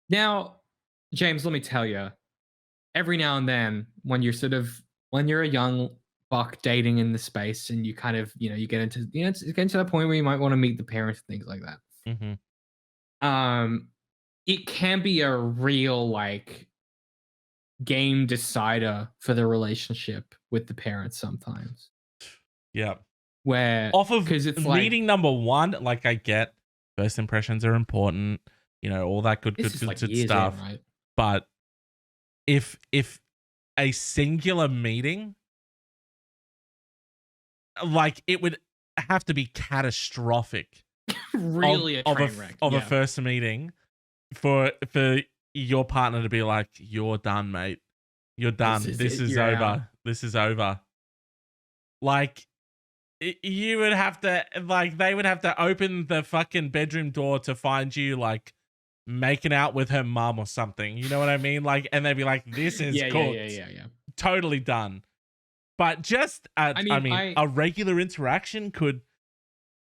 Now, James, let me tell you, every now and then when you're a young buck dating in the space and you kind of, you get into, it's getting to that point where you might want to meet the parents, things like that. Mm-hmm. It can be a real like game decider for the relationship with the parents sometimes. Yeah. Where because it's meeting number one, like I get first impressions are important, all that good stuff. In, right? But if a singular meeting, like it would have to be catastrophic. Really a train wreck of a first meeting for your partner to be like, you're done, mate. You're done. This is over. Out. This is over. Like, you would have to, like, they would have to open the fucking bedroom door to find you, like, making out with her mum or something. You know what I mean? Like, and they'd be like, this is cooked. Yeah. Totally done. But just, a regular interaction could,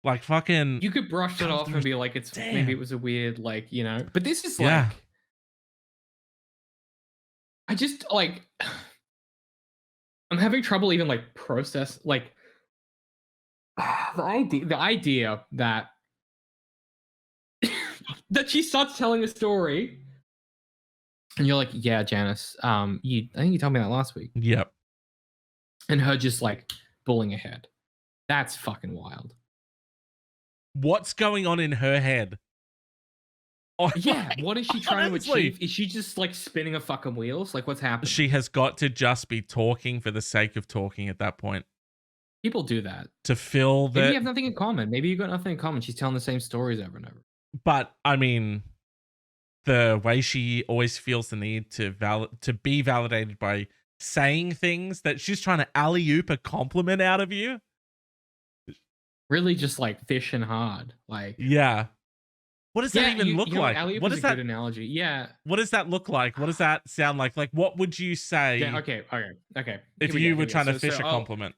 like, fucking... You could brush it off and be like, maybe it was a weird, like, But this is like... I just, like... I'm having trouble even, like, process... Like, the idea that... that she starts telling a story, and you're like, yeah, Janice, I think you told me that last week. Yep. And her just, like, bullying ahead. That's fucking wild. What's going on in her head? Oh, yeah, what is she trying to achieve? Is she just like spinning her fucking wheels? Like, what's happening? She has got to just be talking for the sake of talking at that point. People do that. To fill the... Maybe you have nothing in common. Maybe you got nothing in common. She's telling the same stories over and over. But, I mean, the way she always feels the need to be validated by saying things, that she's trying to alley-oop a compliment out of you. Really just like fishing hard. Like, Yeah. What does that even look like? Alley-oop What is is a that? good analogy. Yeah. What does that look like? What does that sound like? Like, what would you say Yeah, okay. if you were trying to fish a compliment?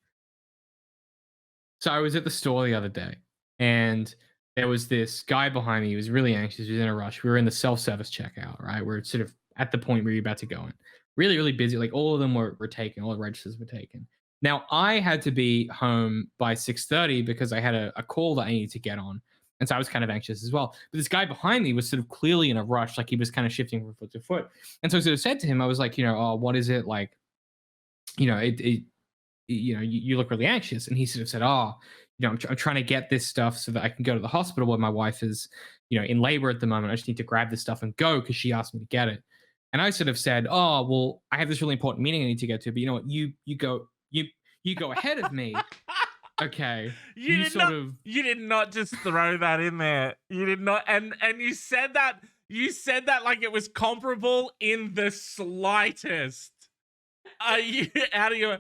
So I was at the store the other day, and there was this guy behind me. He was really anxious. He was in a rush. We were in the self-service checkout, right? We're sort of at the point where you're about to go in. Really, really busy. Like all of them were taken. All the registers were taken. Now I had to be home by 6:30 because I had a call that I needed to get on. And so I was kind of anxious as well. But this guy behind me was sort of clearly in a rush, like he was kind of shifting from foot to foot. And so I sort of said to him, I was like, oh, what is it? Like, you look really anxious. And he sort of said, I'm trying to get this stuff so that I can go to the hospital where my wife is, in labor at the moment. I just need to grab this stuff and go because she asked me to get it. And I sort of said, well, I have this really important meeting I need to get to, but you know what? You go ahead of me. Okay. You did not just throw that in there. You did not, and you said that like it was comparable in the slightest. Are you out of your?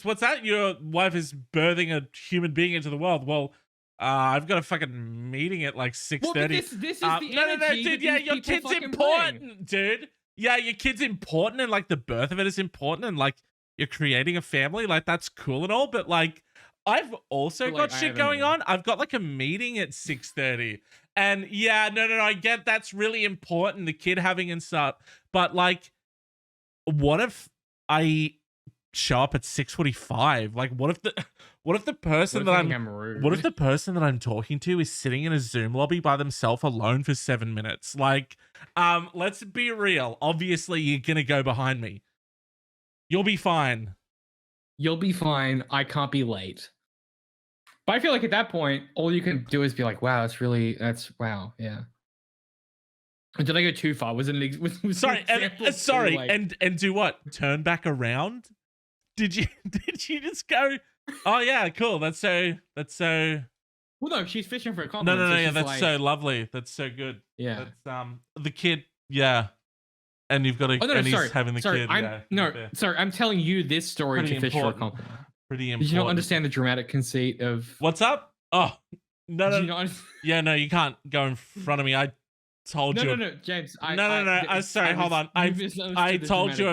What's that? Your wife is birthing a human being into the world. Well, I've got a fucking meeting at like 6:30. Well, this is the no, dude. Yeah, your kid's important, dude. Yeah, your kid's important, and like the birth of it is important, and like you're creating a family. Like that's cool and all, but like I've also got shit going on. I've got like a meeting at 6:30, and yeah, no, I get that's really important. The kid having and stuff, but like, what if I show up at 6:45? Like, what if the person that I'm talking to is sitting in a Zoom lobby by themselves alone for 7 minutes? Like, let's be real. Obviously, you're gonna go behind me. You'll be fine. You'll be fine. I can't be late. But I feel like at that point, all you can do is be like, wow, wow, yeah. Did I go too far? Was it sorry, and do what? Turn back around? Did you just go, oh yeah, cool. That's so Well, no, she's fishing for a compliment. No, yeah, that's like, so lovely. That's so good. Yeah. That's the kid, yeah. And you've got to he's having the kid. I'm telling you this story pretty to fish for a compliment. Pretty important. Did you not understand the dramatic conceit of what's up? Oh, no. Yeah, no, you can't go in front of me. I told you. No, James. Sorry, hold on. I told you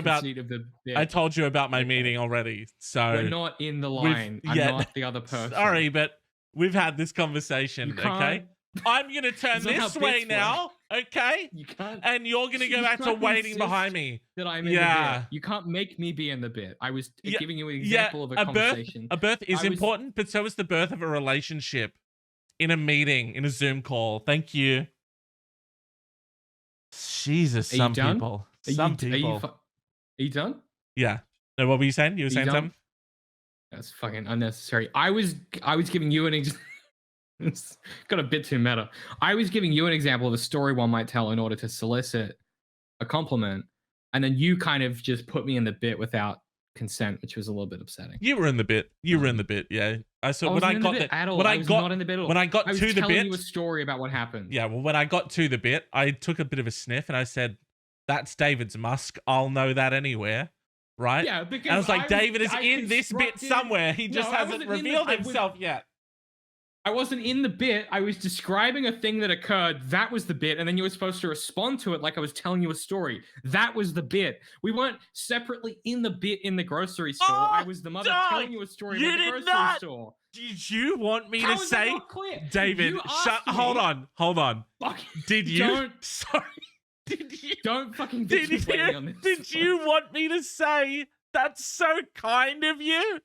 about my meeting already. So we're not in the line. I'm not the other person. Sorry, but we've had this conversation. Okay, I'm gonna turn this way now. Okay, you can't, and you're gonna go back to waiting behind me. That I'm in the bit. You can't make me be in the bit. I was giving you an example of a conversation. A birth is important, but so is the birth of a relationship. In a meeting, in a Zoom call. Thank you. Jesus, some people. Are you done? Yeah. No, what were you saying? You were saying something? That's fucking unnecessary. I was giving you an example. It's got a bit too meta. I was giving you an example of a story one might tell in order to solicit a compliment, and then you kind of just put me in the bit without consent, which was a little bit upsetting. You were in the bit. Yeah. I saw when I got not in the bit at all. When I got to the bit, I was telling you a story about what happened. Yeah, well, when I got to the bit, I took a bit of a sniff and I said, "That's David's musk. I'll know that anywhere." Right? Yeah, because I was like, David is in this bit somewhere. He just hasn't revealed himself yet. I wasn't in the bit. I was describing a thing that occurred. That was the bit. And then you were supposed to respond to it like I was telling you a story. That was the bit. We weren't separately in the bit in the grocery store. I was the mother telling you a story about the grocery store. Did you want me to say, David, hold on. Did you? Sorry. Did you? Don't fucking bitch on this. Did you want me to say, that's so kind of you?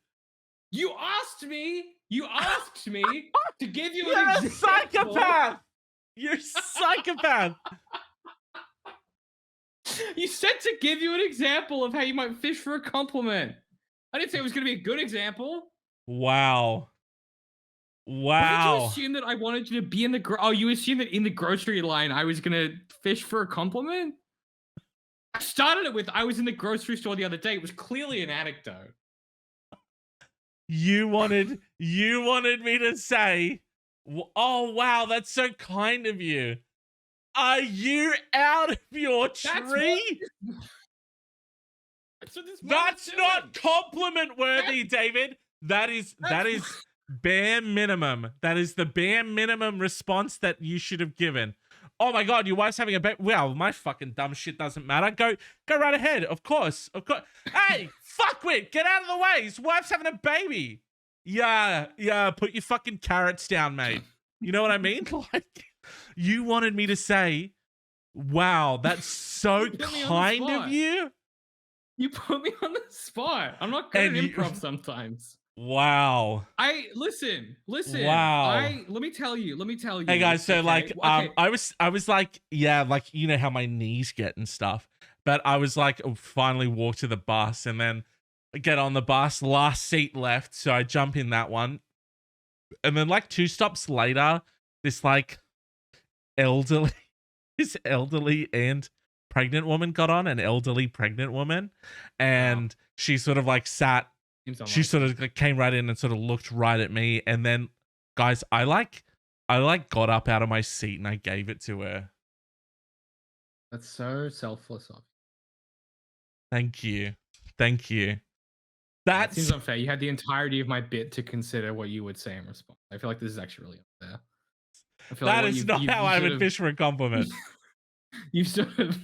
You asked me to give you an example. You're a psychopath. You're a psychopath. You said to give you an example of how you might fish for a compliment. I didn't say it was going to be a good example. Wow. Why did you assume that I wanted you to be in the you assumed that in the grocery line I was going to fish for a compliment? I started it with I was in the grocery store the other day. It was clearly an anecdote. You wanted me to say, oh wow, that's so kind of you. Are you out of your That's what tree? That's what this That's is not doing. compliment worthy, David. That is bare minimum. That is the bare minimum response that you should have given. Oh my god, your wife's having a baby. Well, my fucking dumb shit doesn't matter. Go right ahead. Of course. Hey, fuckwit, get out of the way. His wife's having a baby. Yeah. Put your fucking carrots down, mate. You know what I mean? Like, you wanted me to say, wow, that's so You put me on the kind of spot. you. You put me on the spot. I'm not good And at you- improv sometimes. Wow. Listen. Wow. Let me tell you. Hey guys, so okay? like Okay. I was like, yeah, like you know how my knees get and stuff. But I was like finally walk to the bus and then get on the bus, last seat left, so I jump in that one. And then like 2 stops later, this like elderly and pregnant woman got on, an elderly pregnant woman, and she sort of like sat. She sort of like came right in and sort of looked right at me, and then, guys, I got up out of my seat and I gave it to her. That's so selfless of you. Thank you. That seems That's unfair. You had the entirety of my bit to consider what you would say in response. I feel like this is actually really unfair. I feel that like is not how I would fish for a compliment. You sort of.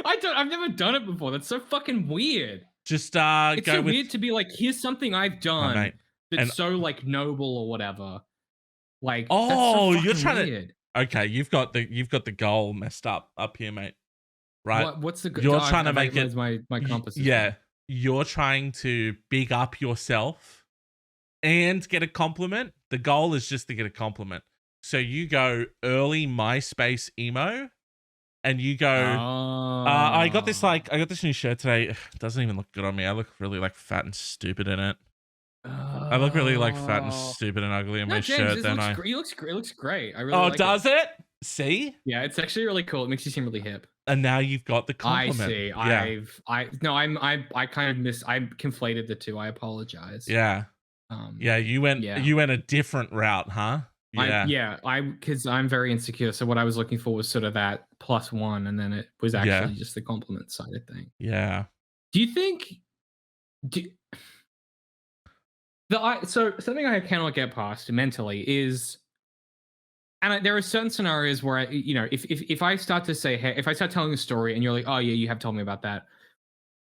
I've never done it before. That's so fucking weird. Just It's go so with weird to be like, here's something I've done mate. that's And- so like noble or whatever. Like, Oh, that's so you're fucking trying to- weird. Okay, you've got the goal messed up here, mate. Right? What's the? You're trying to make it- my compass. is Yeah, wrong. you're trying to big up yourself and get a compliment. The goal is just to get a compliment. So you go early MySpace emo, and you go. I got this new shirt today. It doesn't even look good on me. I look really like fat and stupid in it. I look really like fat and stupid and ugly in my shirt, don't I? It looks great. I really Oh, like does it? See? Yeah, it's actually really cool. It makes you seem really hip. And now you've got the compliment. I see. Yeah. I kind of I conflated the two. I apologize. Yeah. Yeah, you went a different route, huh? Yeah. Because I'm very insecure. So what I was looking for was sort of that +1, and then it was actually just the compliment side of thing. Yeah. Do you think? So something I cannot get past mentally is, and there are certain scenarios where if I start to say, hey, if I start telling a story and you're like, oh yeah, you have told me about that,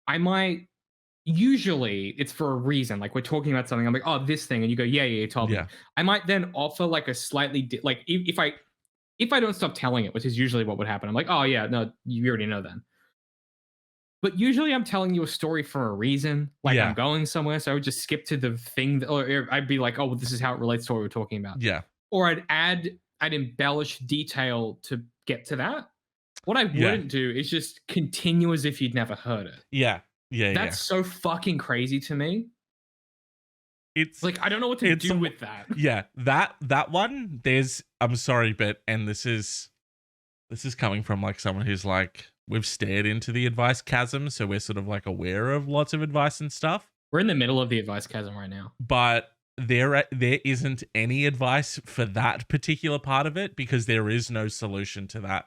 I might. Usually it's for a reason. Like we're talking about something, I'm like, oh, this thing, and you go, yeah, you told me. I might then offer like a slightly like if I don't stop telling it, which is usually what would happen. I'm like, oh yeah, no, you already know then. But usually I'm telling you a story for a reason. Like I'm going somewhere, so I would just skip to the thing, or I'd be like, oh, well, this is how it relates to what we're talking about. Yeah. Or I'd embellish detail to get to that. What I wouldn't do is just continue as if you'd never heard it. Yeah. That's so fucking crazy to me. It's like I don't know what to do with that. Yeah, that one. I'm sorry, but this is coming from like someone who's like we've stared into the advice chasm, so we're sort of like aware of lots of advice and stuff. We're in the middle of the advice chasm right now. But there isn't any advice for that particular part of it because there is no solution to that.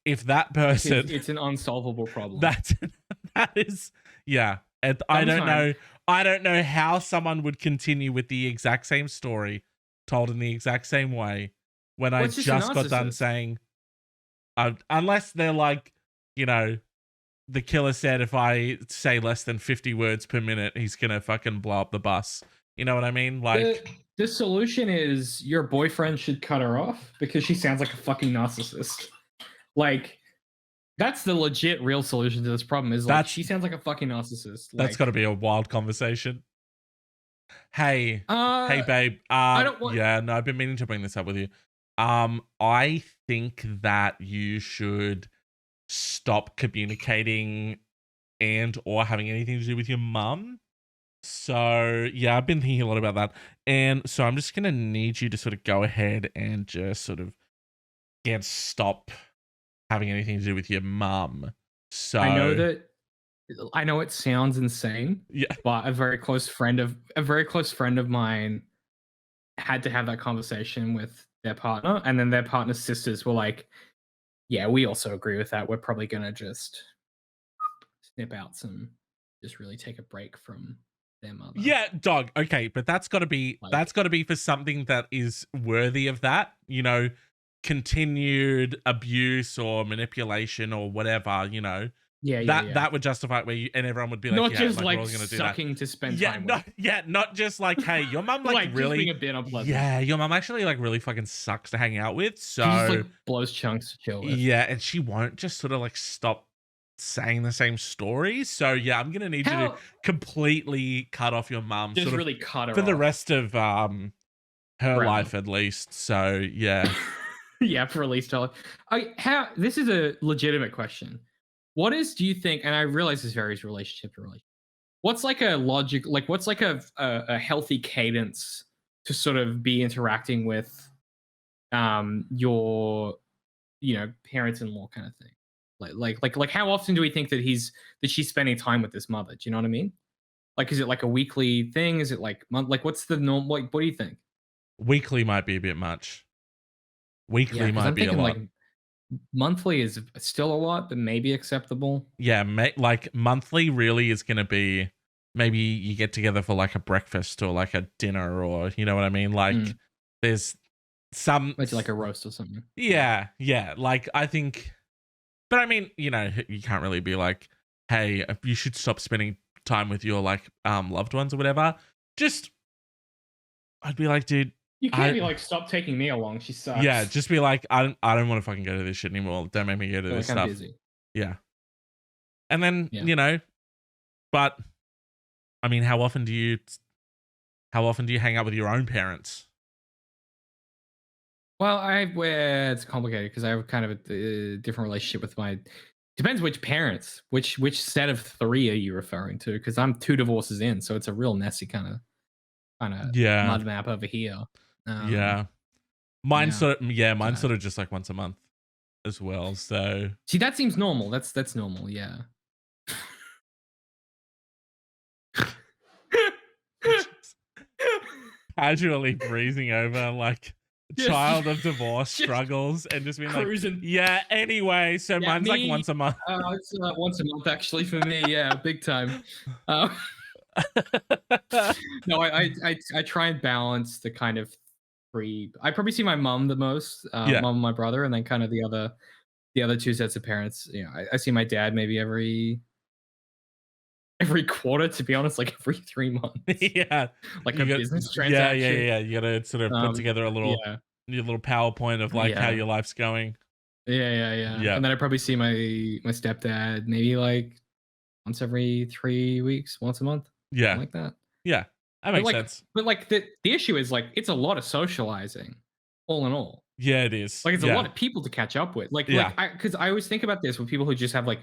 If that person, it's an unsolvable problem. That is. Yeah, and I don't know how someone would continue with the exact same story told in the exact same way when I just got done saying, unless they're like, the killer said if I say less than 50 words per minute, he's gonna fucking blow up the bus. You know what I mean? Like the solution is your boyfriend should cut her off because she sounds like a fucking narcissist. Like. That's the legit real solution to this problem is like she sounds like a fucking narcissist. That's got to be a wild conversation. Hey, babe. I've been meaning to bring this up with you. I think that you should stop communicating and or having anything to do with your mum. So yeah, I've been thinking a lot about that. And so I'm just gonna need you to sort of go ahead and just sort of stop having anything to do with your mum. So I know it sounds insane. Yeah. But a very close friend of mine had to have that conversation with their partner, and then their partner's sisters were like, "Yeah, we also agree with that. We're probably gonna just snip out some, just really take a break from their mother." Yeah, dog. Okay, but that's got to be Like, for something that is worthy of that. Continued abuse or manipulation or whatever. yeah, yeah, That yeah. that would justify where and everyone would be like, Not yeah, just like we're like all gonna do that. sucking to spend Yeah, time not with. yeah, not just like, hey, your mum like, Like just really. being a bit unpleasant. Yeah, your mum actually like really fucking sucks to hang out with. She just So like blows chunks to chill with. yeah, and she won't just sort of like stop saying the same story. So yeah, I'm gonna need you to How completely cut off your mum just sort of really cut her for the off. rest of her Forever. life at least. So yeah. Yeah, for at least how this is a legitimate question. Do you think, and I realize this varies relationship to relationship. What's like a logic, like what's like a healthy cadence to sort of be interacting with your parents-in-law kind of thing? Like how often do we think that she's spending time with this mother? Do you know what I mean? Like, is it like a weekly thing? Is it like like what's the norm? Like, what do you think? Weekly might be a bit much. Weekly 'cause might I'm be a thinking lot. like monthly is still a lot, but maybe acceptable. Yeah, like monthly really is going to be maybe you get together for like a breakfast or like a dinner or you know what I mean? Like there's some Maybe like a roast or something. yeah, like I think but I mean, you can't really be like, hey, you should stop spending time with your like loved ones or whatever. Just I'd be like, dude, You can't be like, stop taking me along. She sucks. yeah, just be like, I don't want to fucking go to this shit anymore. Don't make me go to this I'm stuff. busy. Yeah. And then, Yeah. but I mean, how often do you hang out with your own parents? Well, where it's complicated because I have kind of a different relationship with my. Depends which parents, which set of three are you referring to? Because I'm 2 divorces in, so it's a real messy kind of mud map over here. Yeah. Mine's sort of just like once a month as well. So see, that seems normal. That's normal. Yeah. Casually breezing over like child of divorce struggles and just being cruising. Like, yeah. Anyway, so mine's like once a month. It's once a month actually for me. Yeah, big time. No, I try and balance the kind of three. I probably see my mom the most, mom and my brother, and then kind of the other two sets of parents. I see my dad maybe every quarter, to be honest, like every 3 months. Yeah, like a business transaction. Yeah. You gotta sort of put together a little your little PowerPoint of like how your life's going. Yeah. And then I probably see my stepdad maybe like once every 3 weeks, once a month. Yeah, like that. Yeah, that makes sense. But like the issue is like it's a lot of socializing, all in all. Yeah, it is. Like it's a lot of people to catch up with. Because I always think about this with people who just have like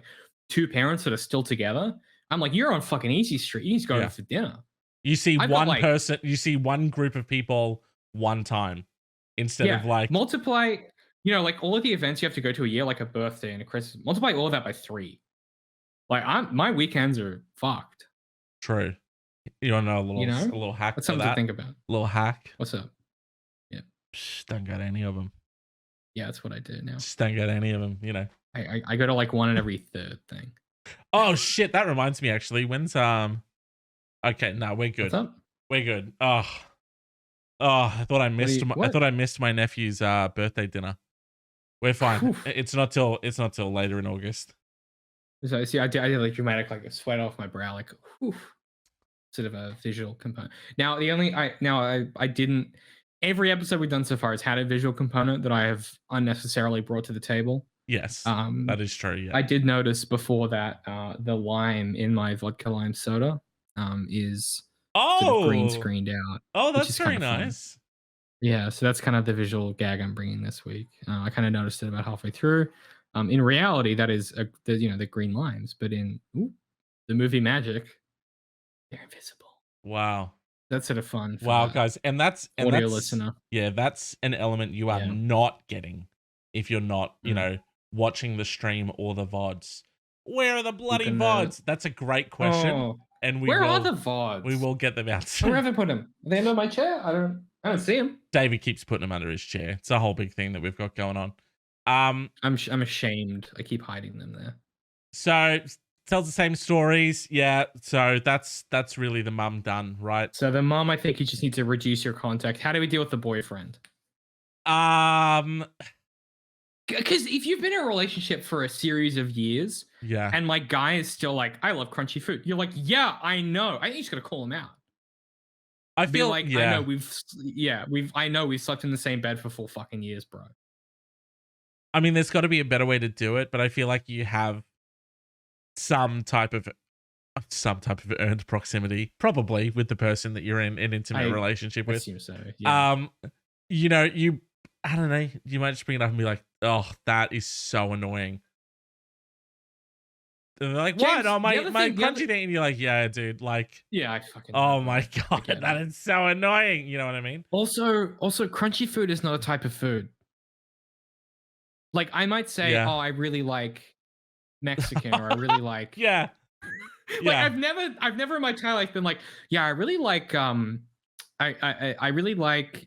2 parents that are still together. I'm like, you're on fucking easy street. You need to go out for dinner. You see person, you see one group of people one time instead of like multiply. Like all of the events you have to go to a year, like a birthday and a Christmas. Multiply all of that by 3. Like my weekends are fucked. True. You want to know a little hack? That's something to think about. A little hack. What's up? Yeah. Don't get any of them. Yeah, that's what I do now. Just don't get any of them. I go to like one in every third thing. Oh shit! That reminds me. Actually, when's Okay, no, we're good. What's up? We're good. Oh, I thought I missed. I thought I missed my nephew's birthday dinner. We're fine. It's not till later in August. So see, I did like dramatic, like a sweat off my brow, like sort of a visual component. Now the only I didn't. Every episode we've done so far has had a visual component that I have unnecessarily brought to the table. Yes, that is true. Yeah, I did notice before that the lime in my vodka lime soda is sort of green screened out. Oh, that's very nice. Fun. Yeah, so that's kind of the visual gag I'm bringing this week. I kind of noticed it about halfway through. In reality, that is the green limes, but in the movie magic, they're invisible. Wow. That's sort of fun. Wow, guys, and that's audio listener. Yeah, that's an element you are not getting if you're not, watching the stream or the VODs. Where are the bloody VODs? That's a great question. And where are the VODs? We will get them out soon. Where have I put them? Are they under my chair? I I don't see him. David keeps putting him under his chair. It's a whole big thing that we've got going on. I'm ashamed. I keep hiding them there. So tells the same stories. Yeah. So that's really the mum done, right? So the mom, I think you just need to reduce your contact. How do we deal with the boyfriend? Because if you've been in a relationship for a series of years, yeah, and like guy is still like, I love crunchy food. You're like, yeah, I know. I think you just gotta call him out. I feel like, I know we've slept in the same bed for 4 fucking years, bro. I mean, there's got to be a better way to do it, but I feel like you have some type of earned proximity, probably with the person that you're in an intimate relationship with. Assume so. Yeah. You know, I don't know, you might just bring it up and be like, oh, that is so annoying. And they're like, James, what? Oh, my crunchy thing. And you're like, yeah, dude, like, yeah, I fucking oh my God, that is so annoying. You know what I mean? Also, crunchy food is not a type of food. Like, I might say, oh, I really like Mexican, or I really like yeah. Like, I've never in my entire life been like, yeah, I really like I really like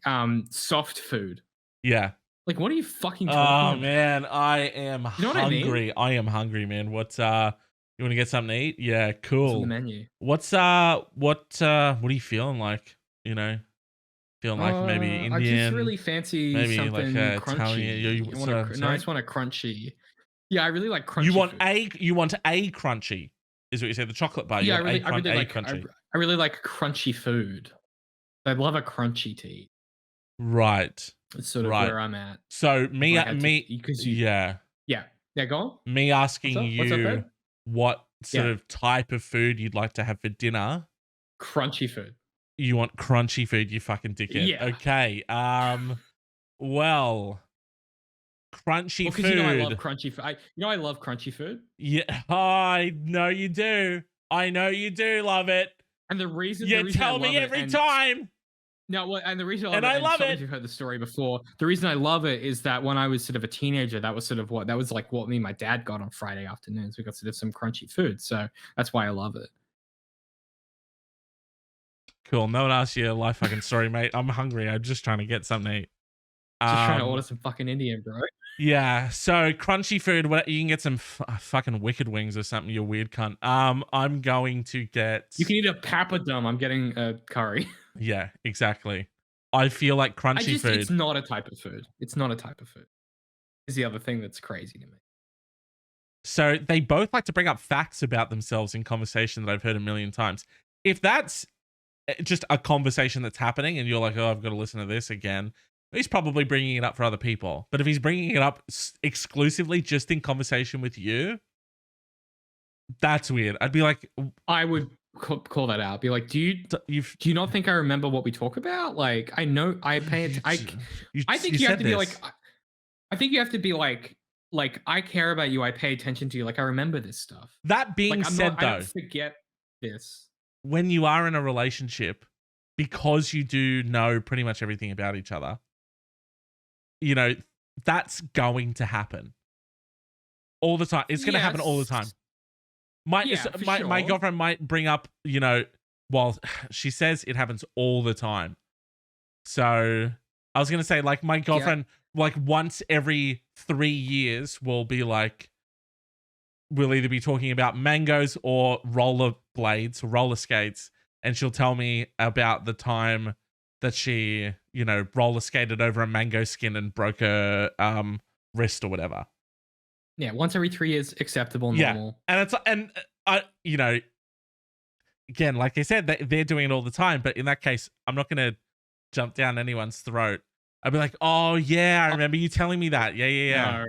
soft food. Yeah. Like, what are you fucking talking about? Oh man, I am hungry. What I mean? I am hungry, man. What's you want to get something to eat? Yeah, cool. What's on the menu? What are you feeling like? You know, feeling like maybe Indian. I just really fancy maybe something like crunchy. I just want a crunchy. Yeah, I really like crunchy. You want a crunchy, is what you said. The chocolate bar. Yeah, I really like crunchy. I really like crunchy food. I love a crunchy to eat. Right. It's sort of where I'm at. So Go on. Me asking you what sort of type of food you'd like to have for dinner. Crunchy food. You want crunchy food, you fucking dickhead. Yeah. Okay. Well, crunchy food. You know I love crunchy food. I love crunchy food. Yeah, I know you do. I know you do love it. And the reason you tell me every time. No, and the reason I love it. You've heard the story before. The reason I love it is that when I was sort of a teenager, that was like what me and my dad got on Friday afternoons. We got sort of some crunchy food, so that's why I love it. Cool. No one asked you a life fucking story, mate. I'm hungry. I'm just trying to get something to eat. Just trying to order some fucking Indian, bro. Yeah. So crunchy food. You can get some fucking wicked wings or something. You weird cunt. I'm going to get. You can eat a papadum. I'm getting a curry. Yeah, exactly. I feel like crunchy food. It's not a type of food. It's not a type of food. Is the other thing that's crazy to me. So they both like to bring up facts about themselves in conversation that I've heard a million times. If that's just a conversation that's happening and you're like, oh, I've got to listen to this again, he's probably bringing it up for other people. But if he's bringing it up exclusively just in conversation with you, that's weird. I'd be like, I would call that out. Be like, do you not think I remember what we talk about? Like, I know I pay it. I think you have to be like, I think you have to be like I care about you. I pay attention to you. Like, I remember this stuff. That being said, though, I don't forget this. When you are in a relationship, because you do know pretty much everything about each other, you know, that's going to happen all the time. It's going to happen all the time. My girlfriend might bring up, you know, well, she says it happens all the time. So I was going to say, like, my girlfriend, like, once every 3 years will be like, we'll either be talking about mangoes or roller blades or roller skates. And she'll tell me about the time that she, you know, roller skated over a mango skin and broke her wrist or whatever. Yeah, once every 3 years, acceptable, normal. Yeah, and I, you know, again, like I said, they're doing it all the time. But in that case, I'm not going to jump down anyone's throat. I'd be like, oh yeah, I remember you telling me that. Yeah.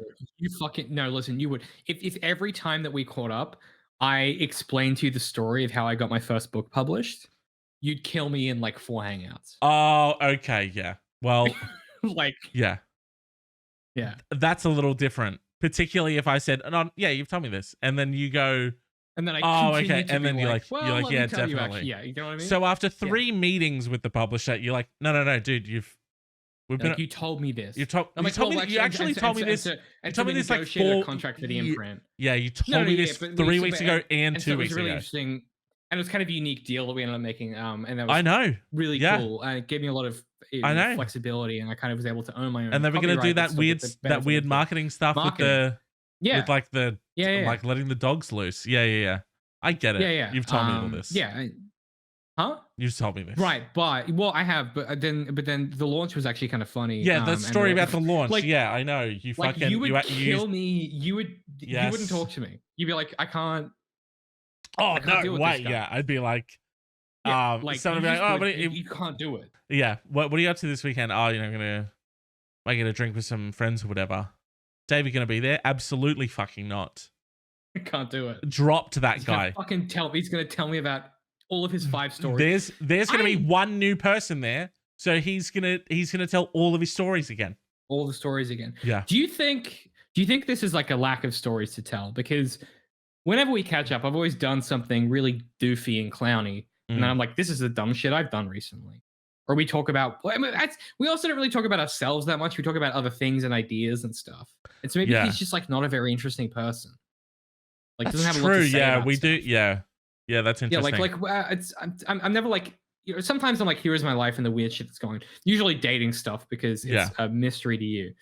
No, listen, you would if every time that we caught up, I explained to you the story of how I got my first book published, you'd kill me in like 4 hangouts. Oh, okay, yeah. Well, like, yeah. That's a little different. Particularly if I said, "No, yeah, you've told me this," and then you go, and then and then you're like, yeah, definitely. You know what I mean? So after 3 meetings with the publisher, you're like, no, dude, you told me this. You actually told me this. You told me this like 4 contract for the imprint. Yeah, you told me this 3 weeks ago and 2 weeks ago. Really interesting, and it was kind of a unique deal that we ended up making. And that was I know really cool, and it gave me a lot of I know. flexibility, and I kind of was able to own my own. And then we're gonna do copyright, but that still get the benefit weird of the marketing stuff marketing. Yeah, with like the yeah. like letting the dogs loose. Yeah. I get it. Yeah. You've told me all this. Yeah. Huh? You've told me this. Right, but well, I have, but then the launch was actually kind of funny. Yeah, the and story like- about the launch. like- Yeah, I know. You Like fucking you would you kill me. You wouldn't Yes. talk to me. You'd be like, I can't. Oh can't deal no, with this wait, guy. yeah. I'd be like, Like someone would you be like, just oh, would- but you can't do it. yeah. What are you up to this weekend? Oh, you know, am I gonna drink with some friends or whatever? David gonna be there? Absolutely fucking not. I can't do it. Drop to that He's guy. gonna tell me about all of his 5 stories. There's gonna be one new person there, so he's gonna tell all of his stories again. All the stories again. Yeah. Do you think this is like a lack of stories to tell? Because whenever we catch up, I've always done something really doofy and clowny, and then I'm like, this is the dumb shit I've done recently. Or we talk about, we also don't really talk about ourselves that much. We talk about other things and ideas and stuff. And so maybe Yeah. he's just like not a very interesting person. Like That's doesn't have a true. lot to say Yeah, about we stuff. do. Yeah, that's Yeah, interesting. I'm never like, you know, sometimes I'm like, here's my life and the weird shit that's going. Usually dating stuff because it's Yeah. a mystery to you.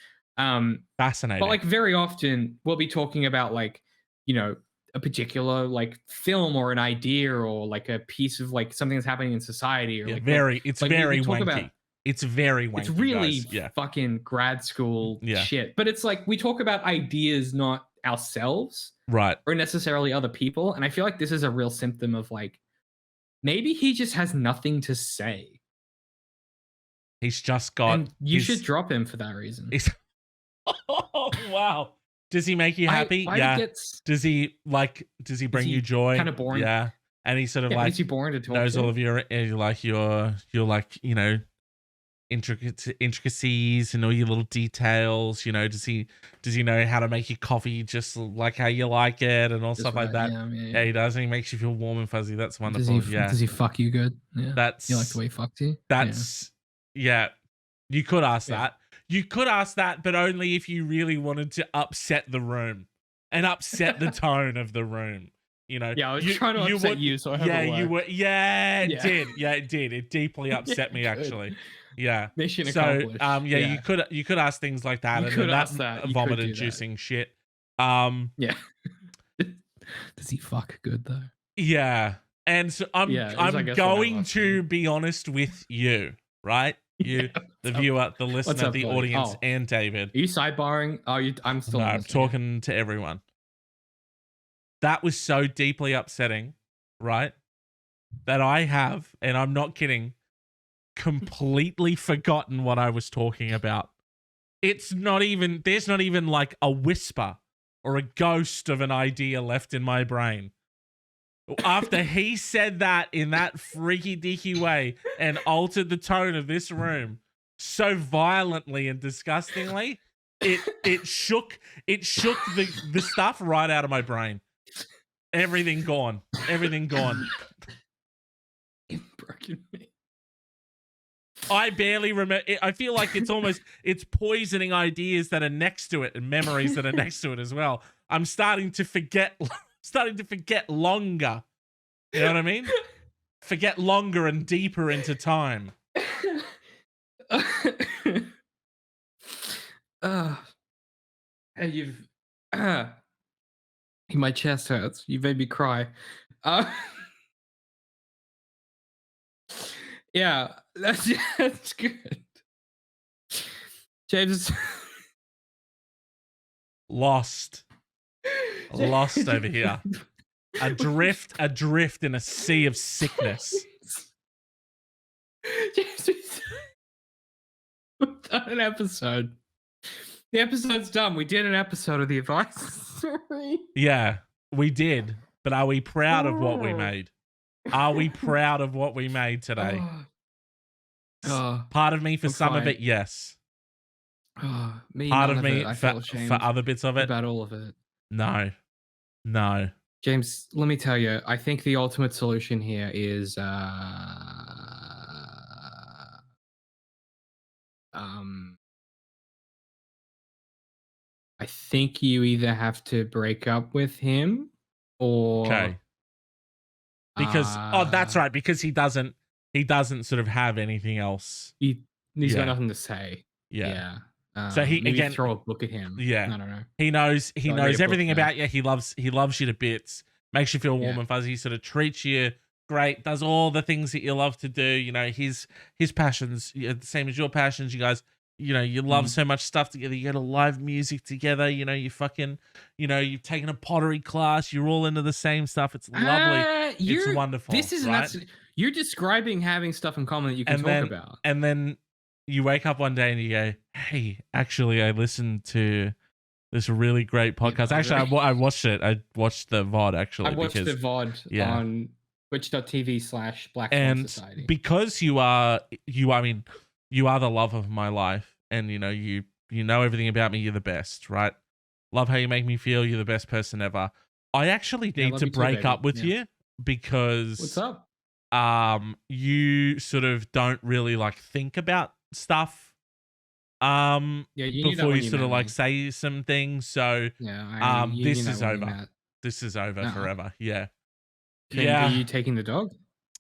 Fascinating. But like very often we'll be talking about like, you know, a particular like film or an idea or like a piece of like something that's happening in society or yeah, like it's like, we very talk wanky. about- It's very wanky. it's really guys. Yeah. fucking grad school Yeah. shit. But it's like we talk about ideas, not ourselves Right. or necessarily other people. And I feel like this is a real symptom of like maybe he just has nothing to say. He's just got. And you his- should drop him for that reason. He's, oh wow. Does he make you happy? Yeah. Does he bring he you joy? kinda boring? Yeah. And he sort of It like makes you boring to talk knows to. all of your like your like, you know, intricacies and all your little details. You know, does he know how to make your coffee just like how you like it and all Just stuff like right, that? Yeah. Yeah, he does, and he makes you feel warm and fuzzy. That's wonderful. Does he fuck you good? Yeah. That's You like the way he fucked you? that's yeah. You could ask that. You could ask that, but only if you really wanted to upset the room and upset the tone of the room. You know. Yeah, I was trying to upset you, so I have a you were. Yeah, it Yeah. did. Yeah, it did. It deeply upset me, good. actually. Yeah. Mission So, accomplished. you could ask things like that, You and could then ask that. You could do that. vomit-inducing shit. Yeah. Does he fuck good though? Yeah, and so I'm Yeah, is, I I'm guess, what going I'm to asking. be honest with you, right? You, the viewer, the listener, up, the buddy? audience, Oh. and David. Are you sidebarring? Oh, I'm still. No, I'm listening. talking to everyone. That was so deeply upsetting, right? That I have, and I'm not kidding, completely forgotten what I was talking about. There's not even like a whisper or a ghost of an idea left in my brain. After he said that in that freaky deaky way and altered the tone of this room so violently and disgustingly, it shook the stuff right out of my brain. Everything gone. You've broken me. I barely remember. I feel like it's poisoning ideas that are next to it and memories that are next to it as well. I'm starting to forget longer. You know what I mean? Forget longer and deeper into time. And you've my chest hurts. You made me cry. Yeah, that's good. James, Lost over here. Adrift in a sea of sickness. James, we've done an episode. The episode's done. We did an episode of the advice. Sorry. Yeah, we did. But are we proud of what we made? Are we proud of what we made today? Part of me, for I'm some of fine. it, yes. Me, Part none of me, it. I feel ashamed for other bits of it, about all of it. no. James, let me tell you, I think the ultimate solution here is I think you either have to break up with him or Okay. Because that's right. Because he doesn't sort of have anything else. You, He's got Yeah. nothing to say. Yeah. Yeah. So he Maybe again, throw a book at him. yeah. I don't know. He knows Gotta read a book everything first. about you. He loves you to bits. Makes you feel warm Yeah. and fuzzy. Sort of treats you great. Does all the things that you love to do. You know, his passions, the same as your passions. You guys, you know, you love Mhm. so much stuff together. You go to live music together. You know, you fucking, you know, you've taken a pottery class. You're all into the same stuff. It's lovely. It's You're wonderful. this is right? you're describing having stuff in common that you can And talk then about. and then you wake up one day and you go, "Hey, actually, I listened to this really great podcast." Actually, I watched it. I watched the VOD actually I watched because the VOD yeah. on twitch.tv/Black Swan and Society. because I mean, you are the love of my life, and you know you know everything about me. You're the best, right? Love how you make me feel. You're the best person ever. I actually Yeah, I need love to you too, break baby. up with Yeah. you because What's up? you sort of don't really like think about stuff Yeah, you knew that before when you you sort of met like me. say some things. So Yeah, you this knew that is when you over. met. This is over Uh-uh. forever. Yeah. Are Yeah. you taking the dog,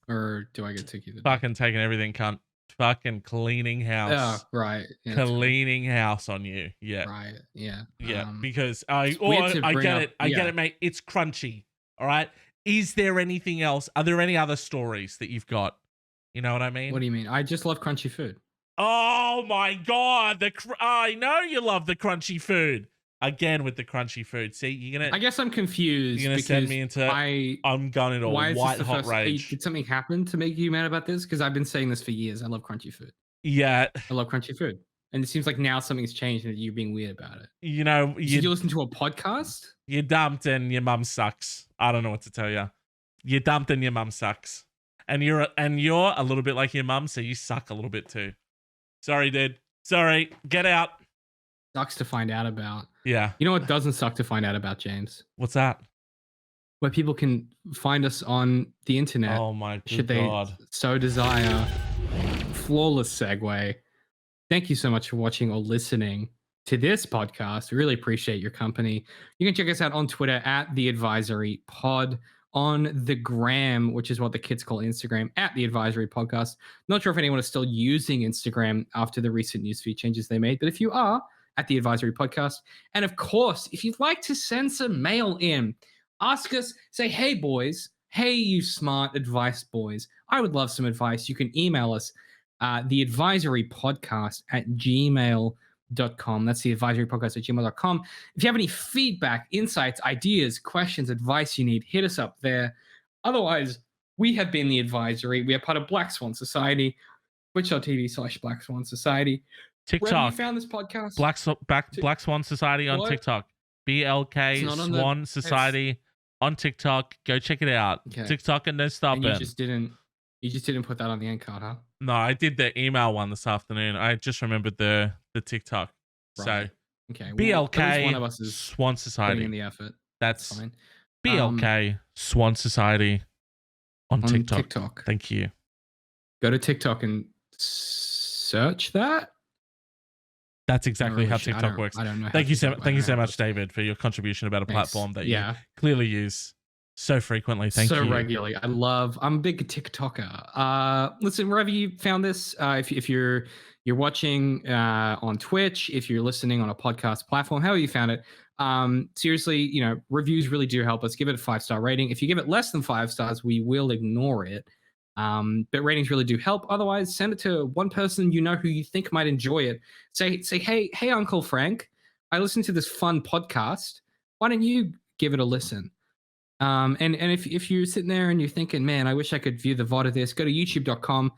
or do I get to take you the dog? Fucking taking everything, cunt. Fucking cleaning house. Oh, right. Yeah, that's right. Cleaning house on you. Yeah. Right. Yeah. Yeah. Because I weird to bring get up- it. I get yeah. it, mate. It's crunchy. All right. Is there anything else? Are there any other stories that you've got? You know what I mean? What do you mean? I just love crunchy food. Oh my god! I know you love the crunchy food. Again with the crunchy food. See, I guess I'm confused. You're gonna send me into. I'm going into a why is this white the hot first? rage. Did something happen to make you mad about this? Because I've been saying this for years. I love crunchy food. Yeah, I love crunchy food, and it seems like now something's changed and you're being weird about it. you know, Did you listen to a podcast? you dumped and your mum sucks. I don't know what to tell you. You dumped and your mum sucks, and you're a little bit like your mum, so you suck a little bit too. Sorry, dude. Sorry. Get out. Sucks to find out about. Yeah. You know what doesn't suck to find out about, James? What's that? Where people can find us on the internet. Oh my should god. they so desire. Flawless segue. Thank you so much for watching or listening to this podcast. Really appreciate your company. You can check us out on Twitter at The Advisory Pod, on the gram, which is what the kids call Instagram, at The Advisory Podcast. Not sure if anyone is still using Instagram after the recent newsfeed changes they made, but if you are, at The Advisory Podcast. And of course, if you'd like to send some mail in, ask us, say, hey, boys, hey, you smart advice boys, I would love some advice. You can email us, theadvisorypodcast at gmail.com. That's theadvisorypodcast at gmail.com. If you have any feedback, insights, ideas, questions, advice you need, hit us up there. Otherwise, we have been The Advisory. We are part of Black Swan Society, twitch.tv/Black Swan Society. TikTok. Where have you found this podcast? Black Swan Society on What? TikTok. BLK It's not on the- Swan Society on TikTok. Go check it out. Okay. TikTok and no And stopping. you just didn't put that on the end card, huh? No, I did the email one this afternoon. I just remembered the TikTok. Right. So Okay. BLK at least one of us is Swan putting Society. in the effort. That's Fine. BLK Swan Society on On TikTok. TikTok. Thank you. Go to TikTok and search that. That's exactly how I TikTok don't- works. I don't know. how Thank you so TikTok- much, David, for your contribution about a Thanks. platform that Yeah. you clearly use so frequently. Thank so you. regularly. I'm a big TikToker. Listen, wherever you found this, if you're watching on Twitch, if you're listening on a podcast platform, however you found it, seriously, reviews really do help us. Give it a 5-star rating. If you give it less than 5 stars, we will ignore it. But ratings really do help. Otherwise, send it to one person who you think might enjoy it. Say, hey, Uncle Frank, I listened to this fun podcast. Why don't you give it a listen? And if you're sitting there and you're thinking, man, I wish I could view the VOD of this, go to youtube.com,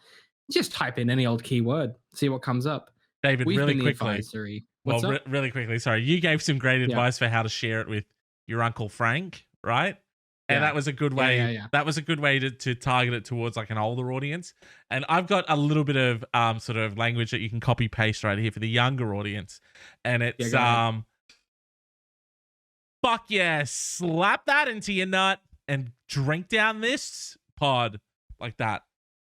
just type in any old keyword, see what comes up. David, We've really been quickly. The Advisory. What's up? Really quickly. Sorry, you gave some great advice for how to share it with your Uncle Frank, right? And Yeah. that was a good way. Yeah. That was a good way to target it towards like an older audience. And I've got a little bit of sort of language that you can copy paste right here for the younger audience. And it's go ahead. fuck yeah, slap that into your nut and drink down this pod like that.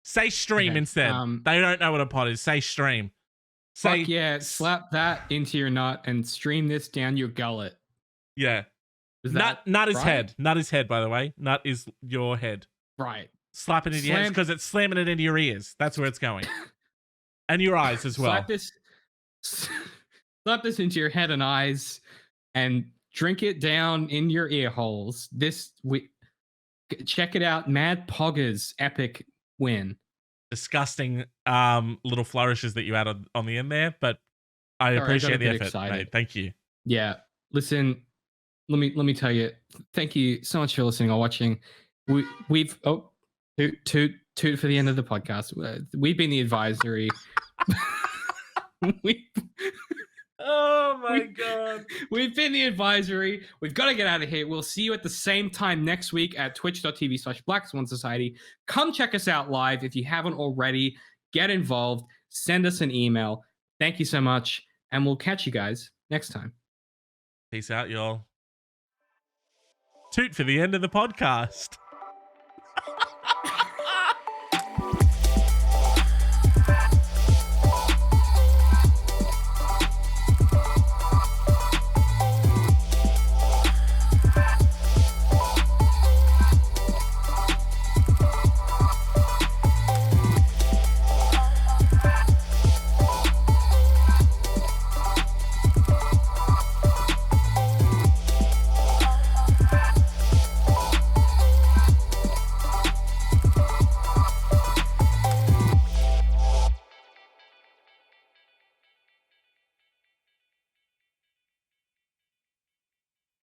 Say stream Okay, instead. They don't know what a pod is. Say stream. Say Fuck yeah, slap that into your nut and stream this down your gullet. yeah. Is Nut that is right? head. Nut is head, by the way. Nut is your head. Right. Slap it into your ears Slam- because it's slamming it into your ears. That's where it's going. And your eyes as well. Slap this into your head and eyes, and drink it down in your ear holes. Check it out. Mad Poggers epic win. Disgusting little flourishes that you had on the end there, but I appreciate the effort, mate. Thank you. Yeah. Listen, let me tell you, thank you so much for listening or watching. We've toot for the end of the podcast. We've been the advisory. Oh my God. We've been the advisory. We've got to get out of here. We'll see you at the same time next week at twitch.tv/Black Swan Society. Come check us out live. If you haven't already, get involved. Send us an email. Thank you so much. And we'll catch you guys next time. Peace out, y'all. Toot for the end of the podcast.